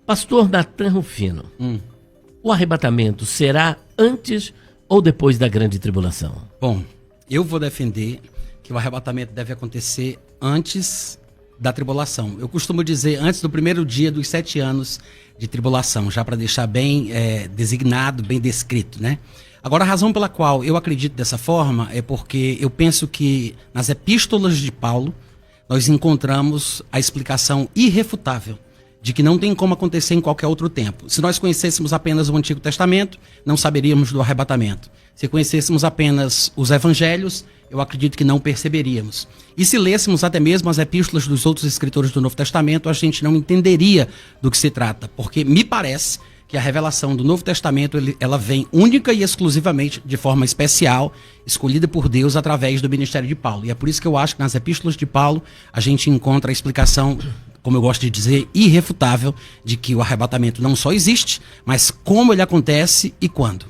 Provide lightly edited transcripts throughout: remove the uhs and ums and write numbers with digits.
Pastor Natan Rufino, o arrebatamento será antes ou depois da grande tribulação? Bom, eu vou defender que o arrebatamento deve acontecer antes da tribulação. Eu costumo dizer antes do primeiro dia dos 7 anos de tribulação, já para deixar bem designado, bem descrito, né? Agora, a razão pela qual eu acredito dessa forma é porque eu penso que nas epístolas de Paulo nós encontramos a explicação irrefutável de que não tem como acontecer em qualquer outro tempo. Se nós conhecêssemos apenas o Antigo Testamento, não saberíamos do arrebatamento. Se conhecêssemos apenas os Evangelhos, eu acredito que não perceberíamos. E se lêssemos até mesmo as epístolas dos outros escritores do Novo Testamento, a gente não entenderia do que se trata, porque me parece que a revelação do Novo Testamento ela vem única e exclusivamente, de forma especial, escolhida por Deus através do ministério de Paulo. E é por isso que eu acho que nas epístolas de Paulo a gente encontra a explicação, como eu gosto de dizer, irrefutável, de que o arrebatamento não só existe, mas como ele acontece e quando.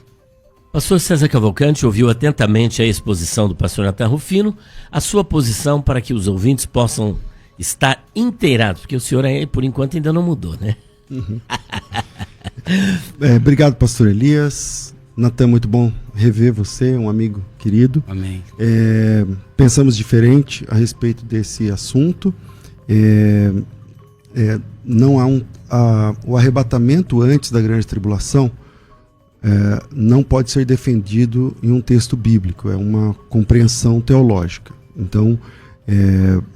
Pastor César Cavalcante ouviu atentamente a exposição do pastor Natan Rufino, a sua posição para que os ouvintes possam estar inteirados, porque o senhor aí, por enquanto, ainda não mudou, né? Uhum. Obrigado, pastor Elias. Natan, muito bom rever você, um amigo querido. Amém. Pensamos diferente a respeito desse assunto. Não há o arrebatamento antes da grande tribulação não pode ser defendido em um texto bíblico, é uma compreensão teológica. Então,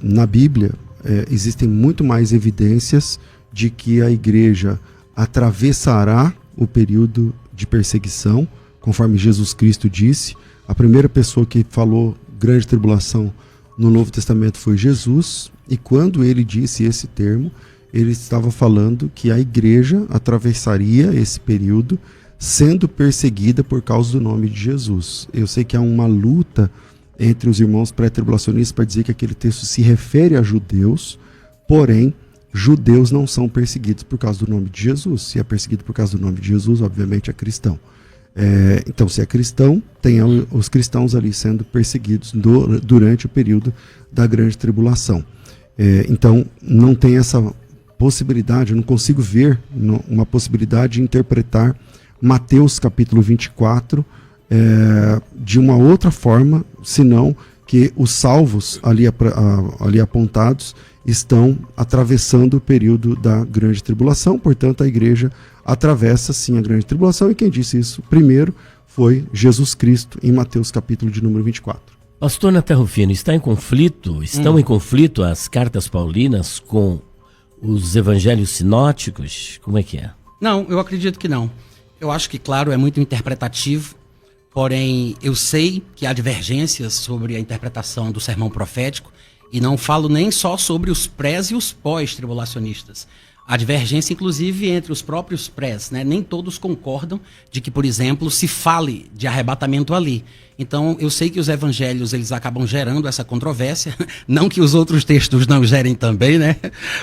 na Bíblia, existem muito mais evidências de que a igreja atravessará o período de perseguição, conforme Jesus Cristo disse. A primeira pessoa que falou grande tribulação no Novo Testamento foi Jesus, e quando ele disse esse termo, ele estava falando que a igreja atravessaria esse período sendo perseguida por causa do nome de Jesus. Eu sei que há uma luta entre os irmãos pré-tribulacionistas para dizer que aquele texto se refere a judeus, porém, judeus não são perseguidos por causa do nome de Jesus. Se é perseguido por causa do nome de Jesus, obviamente é cristão. Então, se é cristão, tem os cristãos ali sendo perseguidos durante o período da grande tribulação. Então, não tem essa possibilidade, eu não consigo ver uma possibilidade de interpretar Mateus capítulo 24 de uma outra forma, senão que os salvos ali apontados estão atravessando o período da grande tribulação. Portanto, a igreja atravessa sim a grande tribulação, e quem disse isso primeiro foi Jesus Cristo em Mateus capítulo de número 24. Pastor Natan Rufino, estão em conflito as cartas paulinas com os evangelhos sinóticos? Como é que é? Não, eu acredito que não. Eu acho que, claro, é muito interpretativo, porém eu sei que há divergências sobre a interpretação do sermão profético, e não falo nem só sobre os prés e os pós-tribulacionistas. Há divergência, inclusive, entre os próprios prés, né? Nem todos concordam de que, por exemplo, se fale de arrebatamento ali. Então, eu sei que os evangelhos eles acabam gerando essa controvérsia, não que os outros textos não gerem também, né?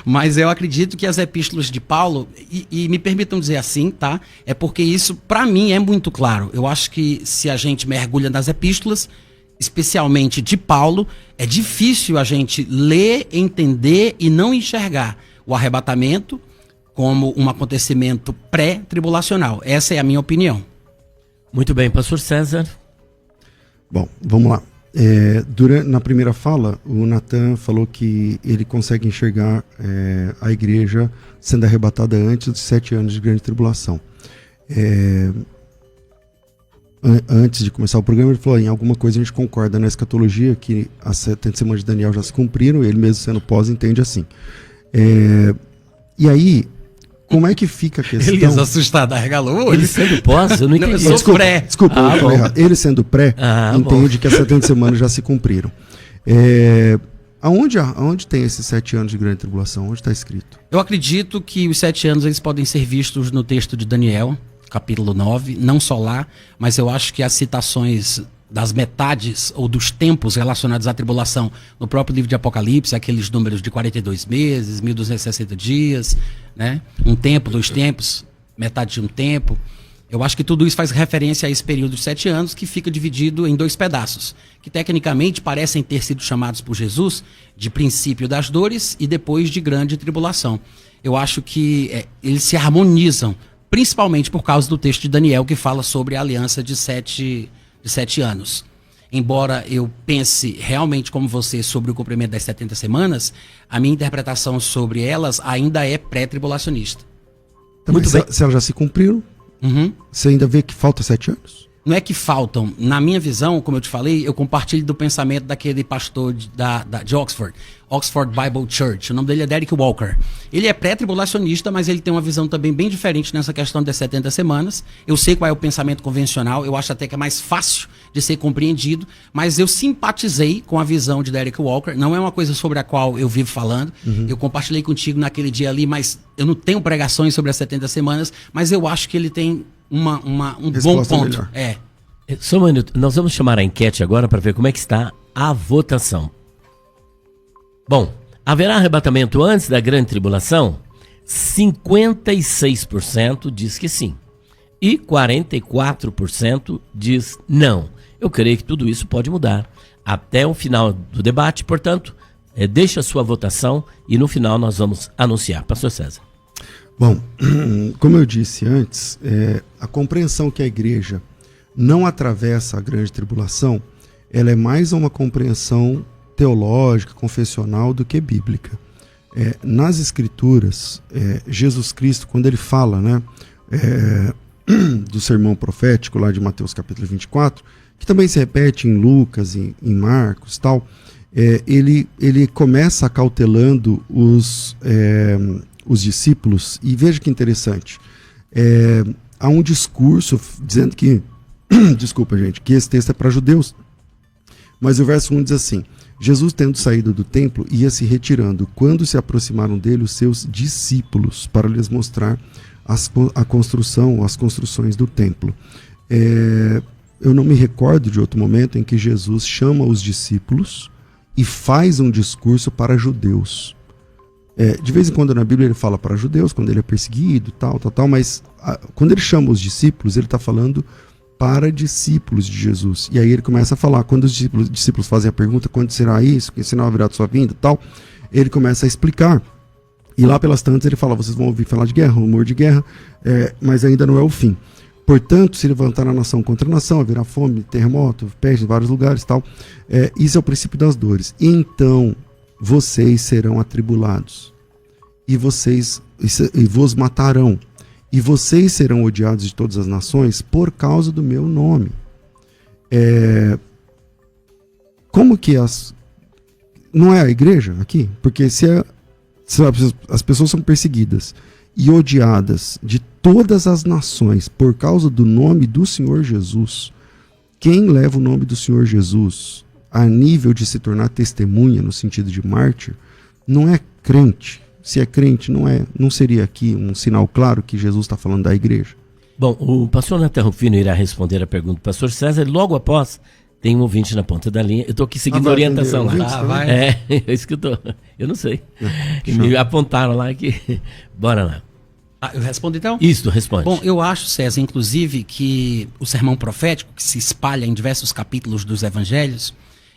Mas eu acredito que as epístolas de Paulo, e me permitam dizer assim, tá? É porque isso, para mim, é muito claro. Eu acho que se a gente mergulha nas epístolas, especialmente de Paulo, é difícil a gente ler, entender e não enxergar o arrebatamento como um acontecimento pré-tribulacional. Essa é a minha opinião. Muito bem, pastor César. Bom, vamos lá. Na primeira fala, o Natan falou que ele consegue enxergar a igreja sendo arrebatada antes dos 7 anos de grande tribulação. Antes de começar o programa, ele falou: em alguma coisa a gente concorda na escatologia, que as 70 semanas de Daniel já se cumpriram, ele mesmo sendo pós entende assim. E aí, como é que fica a questão? Elias assustado, arregalou. Ele sendo pós, eu não entendi. Eu sou pré. Desculpa, eu falei errado. Ele sendo pré, entende que as 70 semanas já se cumpriram. Aonde tem esses 7 anos de grande tribulação? Onde está escrito? Eu acredito que os 7 anos eles podem ser vistos no texto de Daniel, capítulo 9, não só lá, mas eu acho que as citações das metades ou dos tempos relacionados à tribulação no próprio livro de Apocalipse, aqueles números de 42 meses, 1260 dias, né? Um tempo, 2 tempos, metade de um tempo. Eu acho que tudo isso faz referência a esse período de 7 anos que fica dividido em 2 pedaços, que tecnicamente parecem ter sido chamados por Jesus de princípio das dores e depois de grande tribulação. Eu acho que eles se harmonizam, principalmente por causa do texto de Daniel que fala sobre a aliança de 7 anos. Embora eu pense realmente como você sobre o cumprimento das 70 semanas, a minha interpretação sobre elas ainda é pré-tribulacionista. Muito bem. Se elas já se cumpriram, você ainda vê que falta 7 anos? Não é que faltam. Na minha visão, como eu te falei, eu compartilho do pensamento daquele pastor de Oxford, Oxford Bible Church. O nome dele é Derek Walker. Ele é pré-tribulacionista, mas ele tem uma visão também bem diferente nessa questão das 70 semanas. Eu sei qual é o pensamento convencional, eu acho até que é mais fácil de ser compreendido, mas eu simpatizei com a visão de Derek Walker. Não é uma coisa sobre a qual eu vivo falando. Eu compartilhei contigo naquele dia ali, mas eu não tenho pregações sobre as 70 semanas, mas eu acho que ele tem um bom ponto. Só um minuto, nós vamos chamar a enquete agora para ver como é que está a votação. Bom, haverá arrebatamento antes da grande tribulação? 56% diz que sim. E 44% diz não. Eu creio que tudo isso pode mudar até o final do debate, portanto, deixe a sua votação e no final nós vamos anunciar. Pastor César. Bom, como eu disse antes, a compreensão que a igreja não atravessa a grande tribulação, ela é mais uma compreensão teológica, confessional do que bíblica. Nas escrituras, Jesus Cristo, quando ele fala, né, do sermão profético lá de Mateus capítulo 24, que também se repete em Lucas, em Marcos, tal, ele começa cautelando os discípulos, e veja que interessante, há um discurso dizendo que, desculpa gente, que esse texto é para judeus, mas o verso 1 diz assim: Jesus, tendo saído do templo, ia se retirando, quando se aproximaram dele os seus discípulos, para lhes mostrar as construções do templo. Eu não me recordo de outro momento em que Jesus chama os discípulos e faz um discurso para judeus. De vez em quando na Bíblia ele fala para judeus, quando ele é perseguido, tal, mas quando ele chama os discípulos, ele está falando para discípulos de Jesus. E aí ele começa a falar, quando os discípulos fazem a pergunta, quando será isso, que sinal haverá de sua vinda, tal, ele começa a explicar. E lá pelas tantas ele fala, vocês vão ouvir falar de guerra, rumor de guerra, mas ainda não é o fim. Portanto, se levantar a nação contra a nação, haverá fome, terremoto, peste em vários lugares, tal. Isso é o princípio das dores. Então, vocês serão atribulados, e vos matarão, e vocês serão odiados de todas as nações por causa do meu nome. Como que não é a igreja aqui? Porque se as pessoas são perseguidas e odiadas de todas as nações por causa do nome do Senhor Jesus, quem leva o nome do Senhor Jesus a nível de se tornar testemunha, no sentido de mártir, não é crente. Se é crente, não seria aqui um sinal claro que Jesus está falando da igreja? Bom, o pastor Nathan Rufino irá responder a pergunta do pastor César, e logo após tem um ouvinte na ponta da linha. Eu estou aqui seguindo a orientação lá. Vai. É isso que eu não sei. Me apontaram lá que... Bora lá. Eu respondo então? Isso, responde. Bom, eu acho, César, inclusive, que o sermão profético, que se espalha em diversos capítulos dos evangelhos,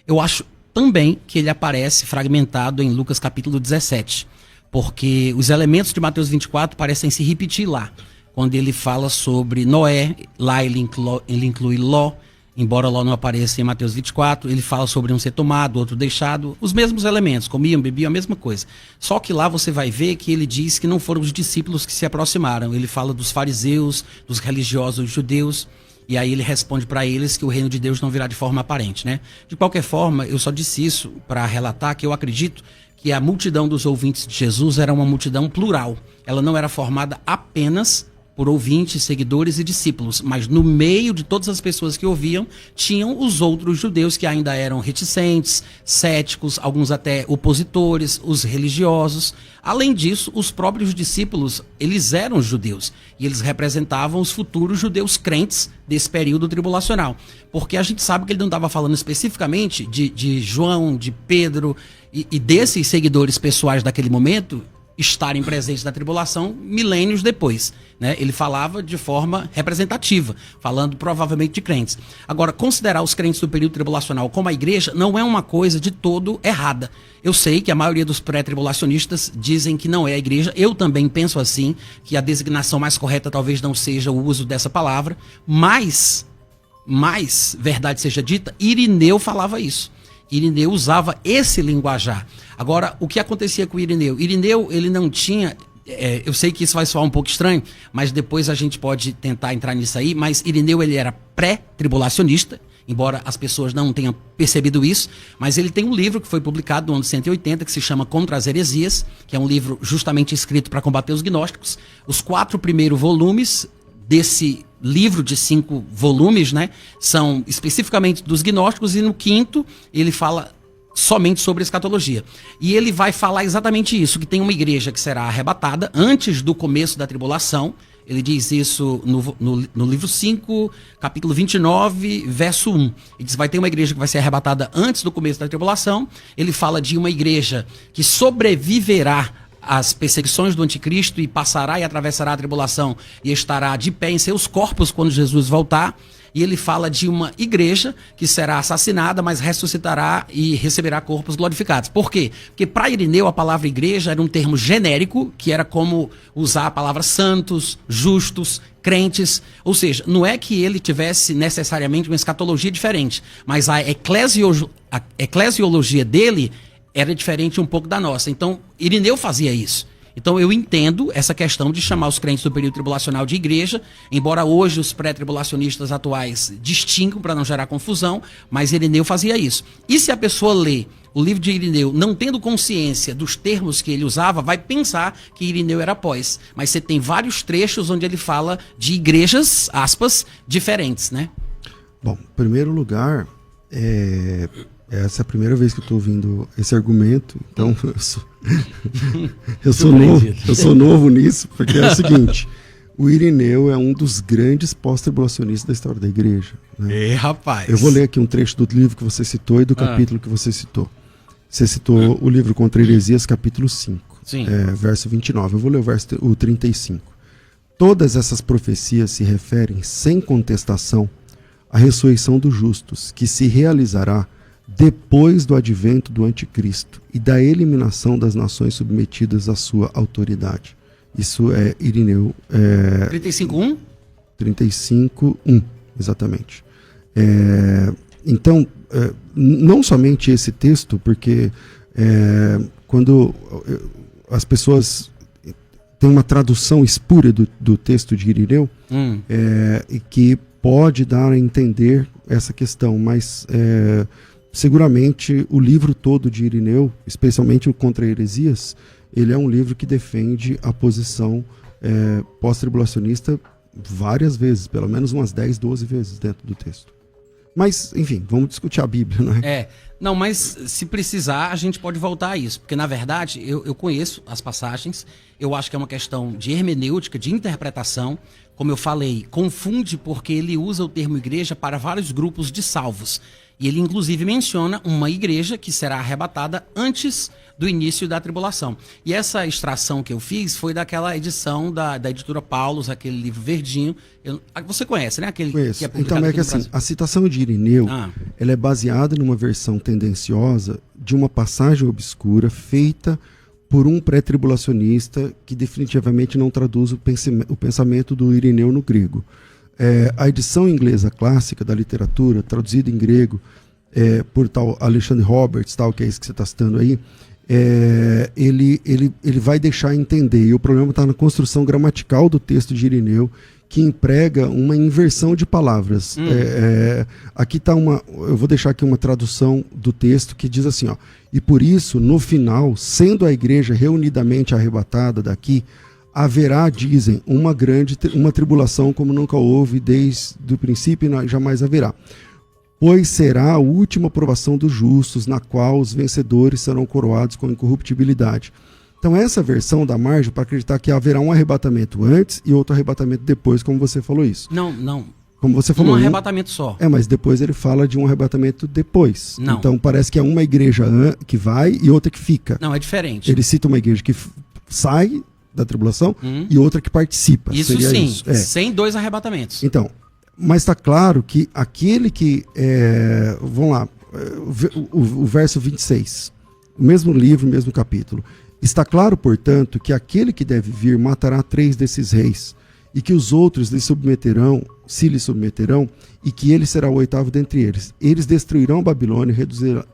eu acho também que ele aparece fragmentado em Lucas capítulo 17, porque os elementos de Mateus 24 parecem se repetir lá. Quando ele fala sobre Noé, lá ele inclui Ló, embora Ló não apareça em Mateus 24, ele fala sobre um ser tomado, outro deixado, os mesmos elementos, comiam, bebiam, a mesma coisa. Só que lá você vai ver que ele diz que não foram os discípulos que se aproximaram, ele fala dos fariseus, dos religiosos judeus, e aí ele responde para eles que o reino de Deus não virá de forma aparente, né? De qualquer forma, eu só disse isso para relatar que eu acredito que a multidão dos ouvintes de Jesus era uma multidão plural. Ela não era formada apenas por ouvintes, seguidores e discípulos, mas no meio de todas as pessoas que ouviam, tinham os outros judeus que ainda eram reticentes, céticos, alguns até opositores, os religiosos. Além disso, os próprios discípulos, eles eram judeus e eles representavam os futuros judeus crentes desse período tribulacional. Porque a gente sabe que ele não estava falando especificamente de João, de Pedro e desses seguidores pessoais daquele momento, estarem presentes na tribulação milênios depois, né? Ele falava de forma representativa, falando provavelmente de crentes. Agora, considerar os crentes do período tribulacional como a igreja não é uma coisa de todo errada. Eu sei que a maioria dos pré-tribulacionistas dizem que não é a igreja. Eu também penso assim, que a designação mais correta talvez não seja o uso dessa palavra, mas, verdade seja dita, Irineu falava isso. Irineu usava esse linguajar. Agora, o que acontecia com Irineu? Irineu, ele não tinha... eu sei que isso vai soar um pouco estranho, mas depois a gente pode tentar entrar nisso aí, mas Irineu, ele era pré-tribulacionista, embora as pessoas não tenham percebido isso, mas ele tem um livro que foi publicado no ano 180, que se chama Contra as Heresias, que é um livro justamente escrito para combater os gnósticos. Os 4 primeiros volumes desse livro de 5 volumes, né, são especificamente dos gnósticos, e no 5º ele fala somente sobre escatologia. E ele vai falar exatamente isso, que tem uma igreja que será arrebatada antes do começo da tribulação. Ele diz isso no livro 5, capítulo 29, verso 1. Ele diz que vai ter uma igreja que vai ser arrebatada antes do começo da tribulação. Ele fala de uma igreja que sobreviverá às perseguições do anticristo e passará e atravessará a tribulação e estará de pé em seus corpos quando Jesus voltar. E ele fala de uma igreja que será assassinada, mas ressuscitará e receberá corpos glorificados. Por quê? Porque para Irineu a palavra igreja era um termo genérico, que era como usar a palavra santos, justos, crentes. Ou seja, não é que ele tivesse necessariamente uma escatologia diferente, mas a eclesiologia dele era diferente um pouco da nossa. Então, Irineu fazia isso. Então eu entendo essa questão de chamar os crentes do período tribulacional de igreja, embora hoje os pré-tribulacionistas atuais distingam para não gerar confusão, mas Irineu fazia isso. E se a pessoa lê o livro de Irineu não tendo consciência dos termos que ele usava, vai pensar que Irineu era pós. Mas você tem vários trechos onde ele fala de igrejas, aspas, diferentes, né? Bom, em primeiro lugar, essa é a primeira vez que eu estou ouvindo esse argumento, então eu sou novo nisso, porque é o seguinte: o Irineu é um dos grandes pós-tribulacionistas da história da igreja, né? Rapaz! Eu vou ler aqui um trecho do livro que você citou e do capítulo que você citou. Você citou o livro Contra Heresias, capítulo 5, verso 29. Eu vou ler o 35. Todas essas profecias se referem, sem contestação, à ressurreição dos justos, que se realizará depois do advento do anticristo e da eliminação das nações submetidas à sua autoridade. Isso é Irineu. 35:1? 35:1, exatamente. Então, não somente esse texto, porque quando as pessoas têm uma tradução espúria do texto de Irineu, e que pode dar a entender essa questão, mas seguramente o livro todo de Irineu, especialmente o Contra Heresias, ele é um livro que defende a posição pós-tribulacionista várias vezes, pelo menos umas 10, 12 vezes dentro do texto. Mas, enfim, vamos discutir a Bíblia, não é? Não, mas se precisar, a gente pode voltar a isso, porque na verdade eu conheço as passagens, eu acho que é uma questão de hermenêutica, de interpretação. Como eu falei, confunde porque ele usa o termo igreja para vários grupos de salvos. E ele inclusive menciona uma igreja que será arrebatada antes do início da tribulação. E essa extração que eu fiz foi daquela edição da editora Paulus, aquele livro verdinho. Você conhece, né? Aquele Conheço. Que é publicado então é que assim, a citação de Irineu, ela é baseada numa versão tendenciosa de uma passagem obscura feita por um pré-tribulacionista que definitivamente não traduz o pensamento do Irineu no grego. A edição inglesa clássica da literatura, traduzida em grego por tal Alexander Roberts, tal, que é isso que você está citando aí, ele vai deixar entender, e o problema está na construção gramatical do texto de Irineu, que emprega uma inversão de palavras. Aqui está eu vou deixar aqui uma tradução do texto que diz assim, ó: e por isso, no final, sendo a igreja reunidamente arrebatada daqui, haverá, dizem, uma tribulação como nunca houve desde o princípio e jamais haverá. Pois será a última provação dos justos, na qual os vencedores serão coroados com incorruptibilidade. Então essa versão dá margem para acreditar que haverá um arrebatamento antes e outro arrebatamento depois, como você falou isso. Não. Como você falou, um arrebatamento só. Mas depois ele fala de um arrebatamento depois. Não. Então parece que é uma igreja que vai e outra que fica. Não, é diferente. Ele cita uma igreja que sai da tribulação e outra que participa. Isso seria sim, isso. sem dois arrebatamentos. Então, mas está claro que aquele que... vamos lá, o verso 26, o mesmo livro, o mesmo capítulo. Está claro, portanto, que aquele que deve vir matará 3 desses reis, e que os outros se lhe submeterão, e que ele será o 8º dentre eles. Eles destruirão a Babilônia,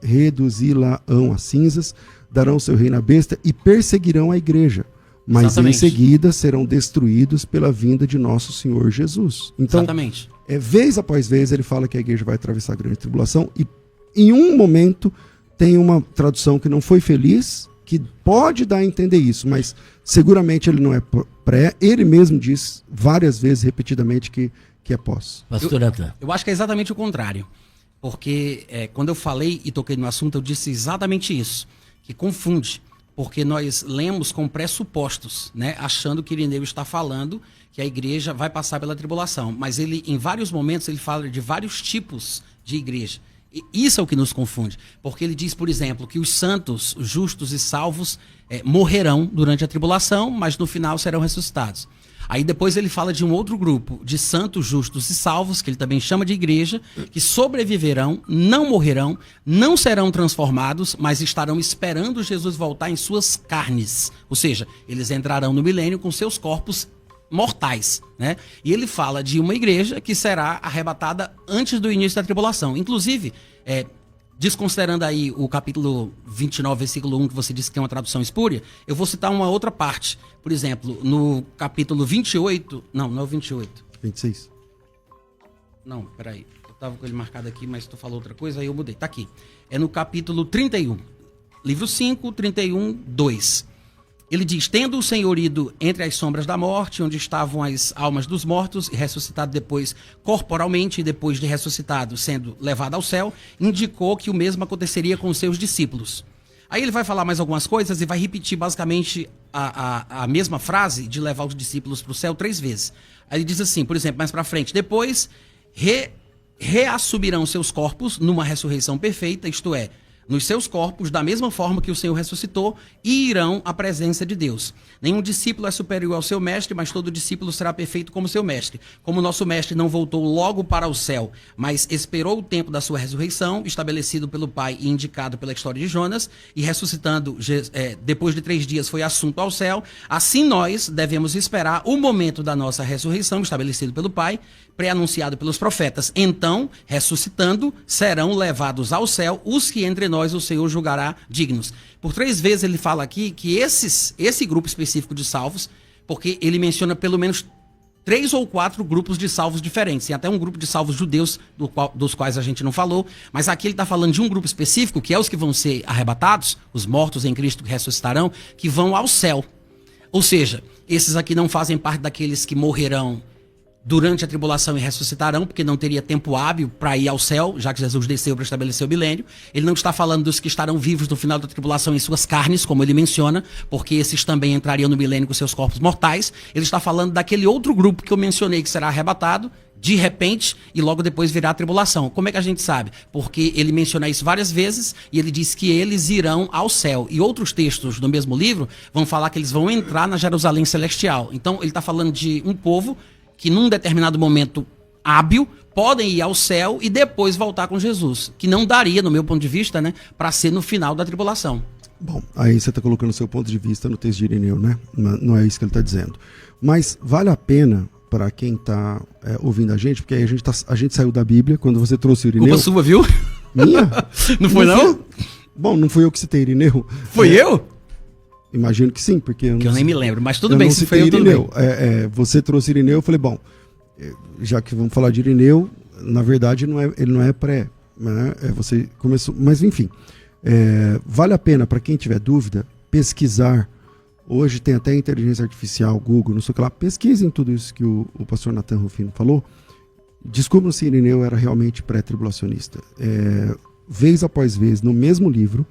reduzi-la-ão a cinzas, darão seu reino à besta e perseguirão a igreja. Mas Exatamente. em seguida serão destruídos pela vinda de nosso Senhor Jesus. Então, Exatamente. Vez após vez, ele fala que a igreja vai atravessar a grande tribulação, e em um momento tem uma tradução que não foi feliz, que pode dar a entender isso, mas seguramente ele não é pré. Ele mesmo diz várias vezes, repetidamente, que é pós. Pastor Natan. Eu acho que é exatamente o contrário. Porque quando eu falei e toquei no assunto, eu disse exatamente isso. Que confunde. Porque nós lemos com pressupostos, né? Achando que Irineu está falando que a igreja vai passar pela tribulação. Mas ele, em vários momentos, ele fala de vários tipos de igreja. E isso é o que nos confunde. Porque ele diz, por exemplo, que os santos, justos e salvos morrerão durante a tribulação, mas no final serão ressuscitados. Aí depois ele fala de um outro grupo de santos, justos e salvos, que ele também chama de igreja, que sobreviverão, não morrerão, não serão transformados, mas estarão esperando Jesus voltar em suas carnes. Ou seja, eles entrarão no milênio com seus corpos mortais, né? E ele fala de uma igreja que será arrebatada antes do início da tribulação. Inclusive, desconsiderando aí o capítulo 29, versículo 1, que você disse que é uma tradução espúria, eu vou citar uma outra parte. Por exemplo, no capítulo 28... Não é o 28. 26. Não, peraí. Eu estava com ele marcado aqui, mas tu falou outra coisa, aí eu mudei. Tá aqui. É no capítulo 31. Livro 5, 31, 2. Ele diz, tendo o Senhor ido entre as sombras da morte, onde estavam as almas dos mortos, e ressuscitado depois corporalmente, e depois de ressuscitado, sendo levado ao céu, indicou que o mesmo aconteceria com os seus discípulos. Aí ele vai falar mais algumas coisas e vai repetir basicamente a mesma frase de levar os discípulos para o céu 3 vezes. Aí ele diz assim, por exemplo, mais para frente, depois reassumirão seus corpos numa ressurreição perfeita, isto é, nos seus corpos, da mesma forma que o Senhor ressuscitou, e irão à presença de Deus. Nenhum discípulo é superior ao seu mestre, mas todo discípulo será perfeito como seu mestre. Como nosso mestre não voltou logo para o céu, mas esperou o tempo da sua ressurreição, estabelecido pelo Pai e indicado pela história de Jonas, e ressuscitando depois de 3 dias foi assunto ao céu, assim nós devemos esperar o momento da nossa ressurreição, estabelecido pelo Pai, pré-anunciado pelos profetas. Então, ressuscitando, serão levados ao céu os que entre nós o Senhor julgará dignos. Por 3 vezes ele fala aqui que esse grupo específico de salvos, porque ele menciona pelo menos 3 ou 4 grupos de salvos diferentes. Tem até um grupo de salvos judeus, dos quais a gente não falou, mas aqui ele está falando de um grupo específico, que é os que vão ser arrebatados, os mortos em Cristo que ressuscitarão, que vão ao céu. Ou seja, esses aqui não fazem parte daqueles que morrerão durante a tribulação e ressuscitarão, porque não teria tempo hábil para ir ao céu, já que Jesus desceu para estabelecer o milênio. Ele não está falando dos que estarão vivos no final da tribulação em suas carnes, como ele menciona, porque esses também entrariam no milênio com seus corpos mortais. Ele está falando daquele outro grupo que eu mencionei, que será arrebatado de repente e logo depois virá a tribulação. Como é que a gente sabe? Porque ele menciona isso várias vezes e ele diz que eles irão ao céu. E outros textos do mesmo livro vão falar que eles vão entrar na Jerusalém celestial. Então ele está falando de um povo que num determinado momento hábil podem ir ao céu e depois voltar com Jesus, que não daria, no meu ponto de vista, né, para ser no final da tribulação. Bom, aí você está colocando o seu ponto de vista no texto de Irineu, né? Não é isso que ele está dizendo. Mas vale a pena para quem está ouvindo a gente, porque aí a gente saiu da Bíblia, quando você trouxe o Irineu... Culpa sua, viu? Minha? Não foi não? Bom, não fui eu que citei Irineu. Foi eu? Imagino que sim, porque... Eu nem me lembro, mas tudo bem, se foi eu, tudo bem. Você trouxe Irineu, eu falei, bom, já que vamos falar de Irineu, na verdade ele não é pré, né? Você começou, mas enfim, vale a pena para quem tiver dúvida pesquisar. Hoje tem até inteligência artificial, Google, não sei o que lá, pesquisem tudo isso que o pastor Natan Rufino falou, descubram se Irineu era realmente pré-tribulacionista. Vez após vez, no mesmo livro,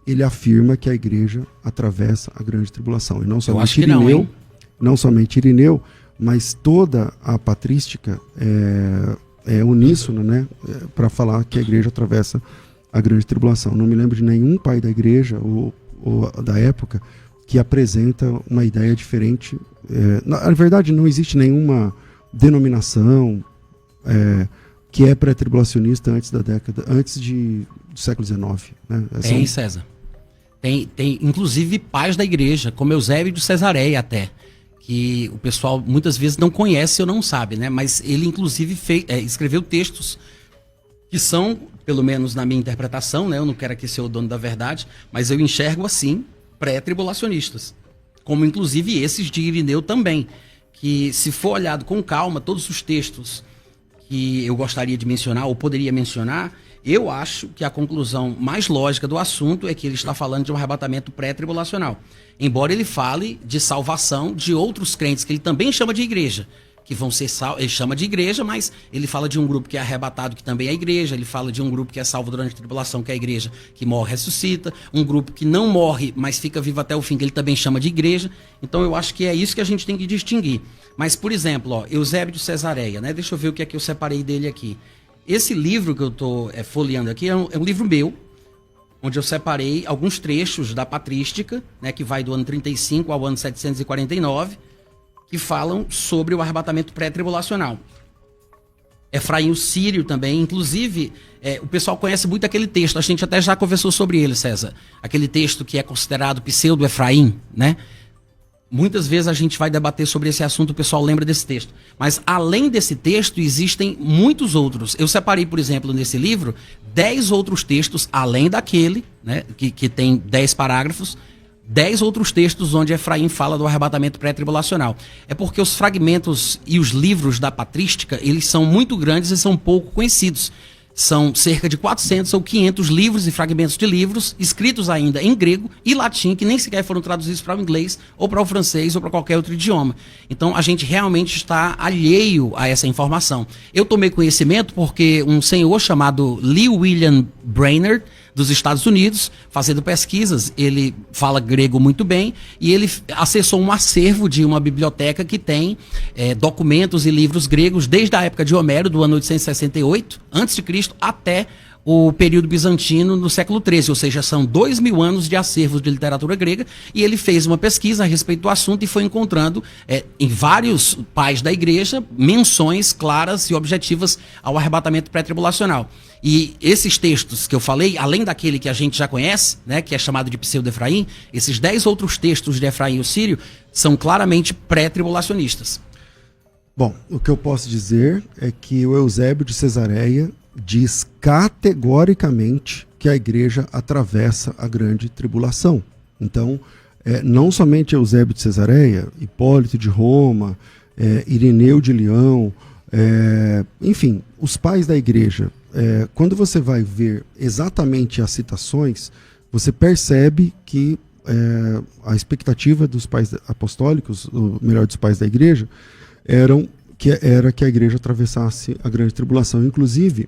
ele afirma que a igreja atravessa a grande tribulação. E não somente Irineu, não somente Irineu, mas toda a patrística é uníssono, né, para falar que a igreja atravessa a grande tribulação. Não me lembro de nenhum pai da igreja ou da época que apresenta uma ideia diferente. Na verdade, não existe nenhuma denominação que é pré-tribulacionista antes do século XIX. Né? Tem, César. Tem, inclusive, pais da igreja, como Eusébio de Cesareia até, que o pessoal muitas vezes não conhece ou não sabe, né? Mas ele, inclusive, escreveu textos que são, pelo menos na minha interpretação, né? Eu não quero aqui ser o dono da verdade, mas eu enxergo assim, pré-tribulacionistas. Como, inclusive, esses de Irineu também. Que, se for olhado com calma, todos os textos que eu gostaria de mencionar, ou poderia mencionar, eu acho que a conclusão mais lógica do assunto é que ele está falando de um arrebatamento pré-tribulacional. Embora ele fale de salvação de outros crentes, que ele também chama de igreja, que vão ser salvos. Ele chama de igreja, mas ele fala de um grupo que é arrebatado, que também é igreja. Ele fala de um grupo que é salvo durante a tribulação, que é a igreja, que morre e ressuscita. Um grupo que não morre, mas fica vivo até o fim, que ele também chama de igreja. Então eu acho que é isso que a gente tem que distinguir. Mas, por exemplo, Eusébio de Cesareia, né? Deixa eu ver o que é que eu separei dele aqui. Esse livro que eu estou folheando aqui é um livro meu, onde eu separei alguns trechos da patrística, né, que vai do ano 35 ao ano 749, que falam sobre o arrebatamento pré-tribulacional. Efraim o Sírio também, inclusive, o pessoal conhece muito aquele texto, a gente até já conversou sobre ele, César, aquele texto que é considerado pseudo-Efraim, né? Muitas vezes a gente vai debater sobre esse assunto, o pessoal lembra desse texto. Mas além desse texto, existem muitos outros. Eu separei, por exemplo, nesse livro, 10 outros textos, além daquele, né, que tem 10 parágrafos, 10 outros textos onde Efraim fala do arrebatamento pré-tribulacional. É porque os fragmentos e os livros da patrística, eles são muito grandes e são pouco conhecidos. São cerca de 400 ou 500 livros e fragmentos de livros, escritos ainda em grego e latim, que nem sequer foram traduzidos para o inglês, ou para o francês, ou para qualquer outro idioma. Então, a gente realmente está alheio a essa informação. Eu tomei conhecimento porque um senhor chamado Lee William Brainerd, dos Estados Unidos, fazendo pesquisas, ele fala grego muito bem, e ele acessou um acervo de uma biblioteca que tem documentos e livros gregos desde a época de Homero, do ano 868, a.C., até o período bizantino no século XIII, ou seja, são 2000 anos de acervos de literatura grega, e ele fez uma pesquisa a respeito do assunto e foi encontrando em vários pais da igreja menções claras e objetivas ao arrebatamento pré-tribulacional. E esses textos que eu falei, além daquele que a gente já conhece, né, que é chamado de pseudo-Efraim, esses 10 outros textos de Efraim o Sírio são claramente pré-tribulacionistas. Bom, o que eu posso dizer é que o Eusébio de Cesareia diz categoricamente que a igreja atravessa a grande tribulação. Então, não somente Eusébio de Cesareia, Hipólito de Roma, Irineu de Leão, enfim, os pais da igreja, quando você vai ver exatamente as citações, você percebe que a expectativa dos pais apostólicos, ou melhor, dos pais da igreja, era que a igreja atravessasse a grande tribulação. Inclusive,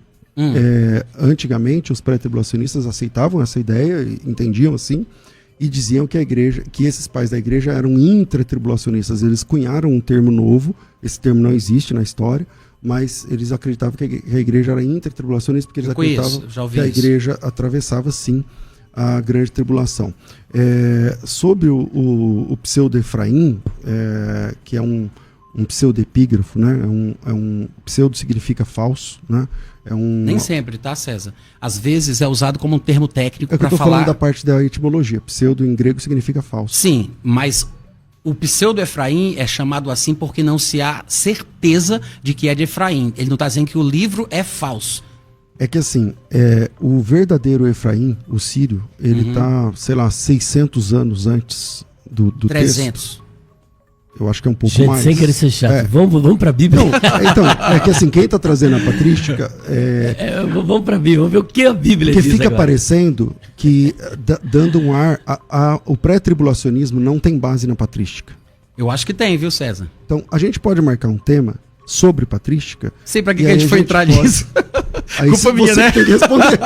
antigamente os pré-tribulacionistas aceitavam essa ideia, entendiam assim, e diziam que esses pais da igreja eram intratribulacionistas. Eles cunharam um termo novo, esse termo não existe na história, mas eles acreditavam que a igreja era intratribulacionista, porque eles acreditavam que a igreja atravessava sim a grande tribulação. Sobre o pseudo-Efraim, que é um pseudepígrafo, né? Pseudo significa falso, né? Nem sempre, tá, César? Às vezes é usado como um termo técnico para falar... Eu estou falando da parte da etimologia. Pseudo em grego significa falso. Sim, mas o pseudo-Efraim é chamado assim porque não se há certeza de que é de Efraim. Ele não está dizendo que o livro é falso. É que assim, o verdadeiro Efraim, o sírio, ele está, 600 anos antes do 300. texto. Eu acho que é um pouco gente, mais. Sem querer ser chato. Vamos para a Bíblia. Não, então, é que assim, quem está trazendo a patrística... vamos para a Bíblia, vamos ver o que a Bíblia diz. Porque fica agora parecendo que, dando um ar, o pré-tribulacionismo não tem base na patrística. Eu acho que tem, viu, César? Então, a gente pode marcar um tema sobre patrística. Sei para que a gente foi entrar nisso. Aí, culpa minha, né? Que tem que responder.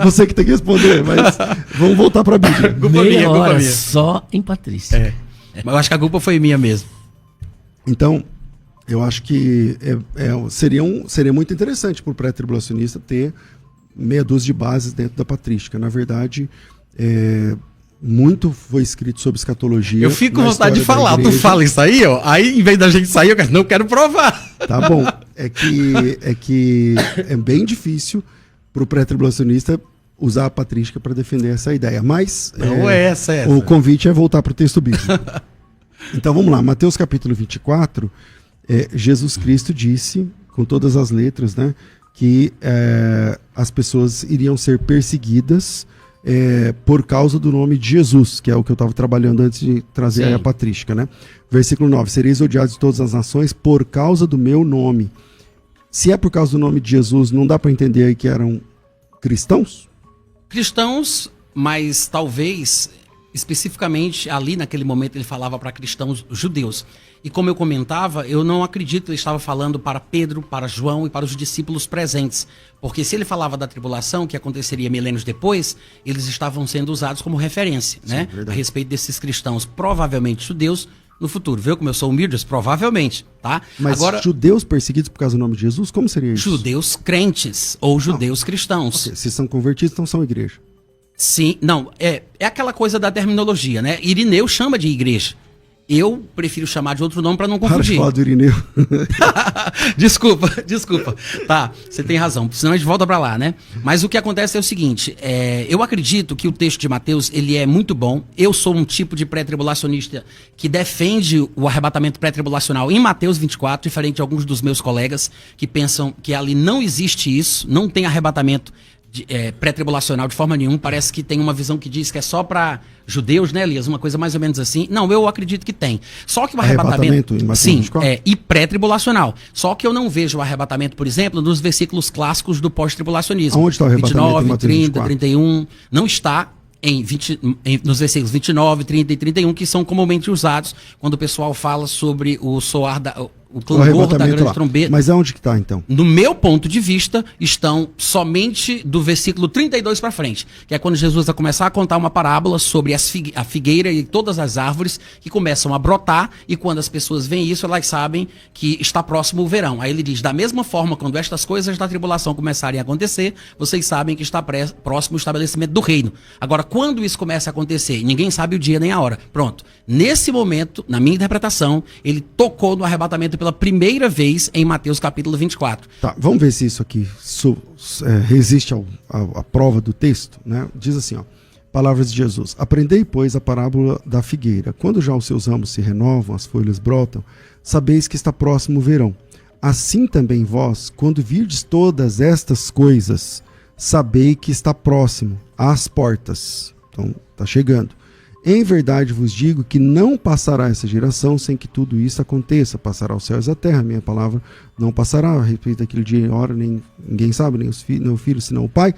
Você que tem que responder, mas vamos voltar para a Bíblia. Meia hora só em patrística. Mas eu acho que a culpa foi minha mesmo. Então, eu acho que seria muito interessante para o pré-tribulacionista ter meia dúzia de bases dentro da patrística. Na verdade, muito foi escrito sobre escatologia. Eu fico com na vontade de história da falar. Tu igreja. fala isso aí, ó. Aí, em vez da gente sair, eu não quero provar. Tá bom. É que é bem difícil pro pré-tribulacionista usar a patrística para defender essa ideia. Mas Não é essa. o convite é voltar para o texto bíblico. Então vamos lá. Mateus capítulo 24, Jesus Cristo disse, com todas as letras, né, que as pessoas iriam ser perseguidas por causa do nome de Jesus, que é o que eu estava trabalhando antes de trazer aí a patrística, né? Versículo 9, sereis odiados de todas as nações por causa do meu nome. Se é por causa do nome de Jesus, não dá para entender aí que eram cristãos? Cristãos, mas talvez, especificamente ali naquele momento, ele falava para cristãos judeus. E como eu comentava, eu não acredito que ele estava falando para Pedro, para João e para os discípulos presentes. Porque se ele falava da tribulação, que aconteceria milênios depois, eles estavam sendo usados como referência, né? A respeito desses cristãos, provavelmente judeus, no futuro. Viu como eu sou humilde? Provavelmente, tá? Mas agora, judeus perseguidos por causa do nome de Jesus, como seria isso? judeus crentes ou judeus cristãos. Okay. Se são convertidos, então são igreja. Sim, não, é aquela coisa da terminologia, né? Irineu chama de igreja. Eu prefiro chamar de outro nome para não Para de confundir. falar do Irineu. Desculpa. Tá, você tem razão, senão a gente volta para lá, né? Mas o que acontece é o seguinte, eu acredito que o texto de Mateus, ele é muito bom. Eu sou um tipo de pré-tribulacionista que defende o arrebatamento pré-tribulacional em Mateus 24, diferente de alguns dos meus colegas que pensam que ali não existe isso, não tem arrebatamento pré-tribulacional de forma nenhuma. Parece que tem uma visão que diz que é só para judeus, né, Elias? Uma coisa mais ou menos assim. Não, eu acredito que tem. Só que o arrebatamento em Mateus sim, 24? e pré-tribulacional. Só que eu não vejo o arrebatamento, por exemplo, nos versículos clássicos do pós-tribulacionismo. Aonde está o arrebatamento 29, em Mateus 30, 24? 31. Não está nos versículos 29, 30 e 31, que são comumente usados quando o pessoal fala sobre o soar o clangor da grande lá. trombeta. Mas aonde que está então? No meu ponto de vista, estão somente do versículo 32 para frente, que é quando Jesus vai começar a contar uma parábola sobre a figueira e todas as árvores que começam a brotar, e quando as pessoas veem isso, elas sabem que está próximo o verão. Aí ele diz, da mesma forma, quando estas coisas da tribulação começarem a acontecer, vocês sabem que está próximo o estabelecimento do reino. Agora, quando isso começa a acontecer, ninguém sabe o dia nem a hora. Pronto. Nesse momento, na minha interpretação, ele tocou no arrebatamento pela primeira vez em Mateus capítulo 24. Tá, vamos ver se isso aqui resiste à prova do texto, né? Diz assim, ó, palavras de Jesus. Aprendei, pois, a parábola da figueira. Quando já os seus ramos se renovam, as folhas brotam, sabeis que está próximo o verão. Assim também vós, quando virdes todas estas coisas, sabei que está próximo às portas. Então, está chegando. Em verdade vos digo que não passará essa geração sem que tudo isso aconteça. Passará os céus e a terra, minha palavra não passará. A respeito daquele dia e hora, ninguém sabe, nem o filho, senão o pai.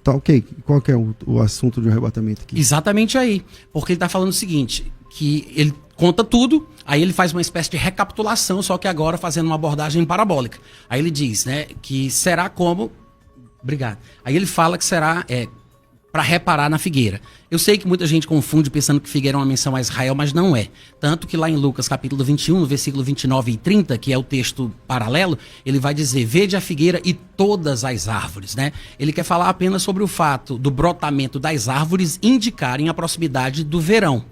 Tá ok. Qual que é o assunto de arrebatamento aqui? Exatamente aí. Porque ele está falando o seguinte, que ele conta tudo, aí ele faz uma espécie de recapitulação, só que agora fazendo uma abordagem parabólica. Aí ele diz, né, que será como... Obrigado. Aí ele fala que será... para reparar na figueira. Eu sei que muita gente confunde pensando que figueira é uma menção a Israel, mas não é. Tanto que lá em Lucas capítulo 21, no versículo 29 e 30, que é o texto paralelo, ele vai dizer, vede a figueira e todas as árvores, né? Ele quer falar apenas sobre o fato do brotamento das árvores indicarem a proximidade do verão.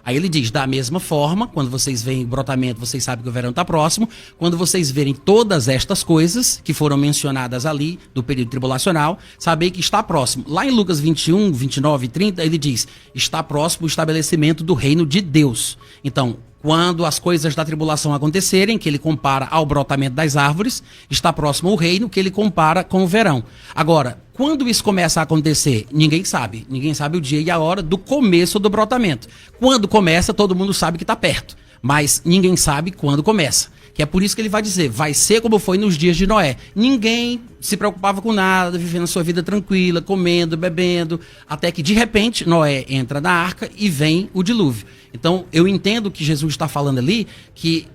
Aí ele diz, da mesma forma, quando vocês veem o brotamento, vocês sabem que o verão está próximo. Quando vocês verem todas estas coisas que foram mencionadas ali, do período tribulacional, sabei que está próximo. Lá em Lucas 21, 29 e 30, ele diz, está próximo o estabelecimento do reino de Deus. Então, quando as coisas da tribulação acontecerem, que ele compara ao brotamento das árvores, está próximo ao reino, que ele compara com o verão. Agora, quando isso começa a acontecer, ninguém sabe. Ninguém sabe o dia e a hora do começo do brotamento. Quando começa, todo mundo sabe que está perto. Mas ninguém sabe quando começa. Que é por isso que ele vai dizer, vai ser como foi nos dias de Noé. Ninguém se preocupava com nada, vivendo a sua vida tranquila, comendo, bebendo, até que de repente Noé entra na arca e vem o dilúvio. Então eu entendo que Jesus está falando ali que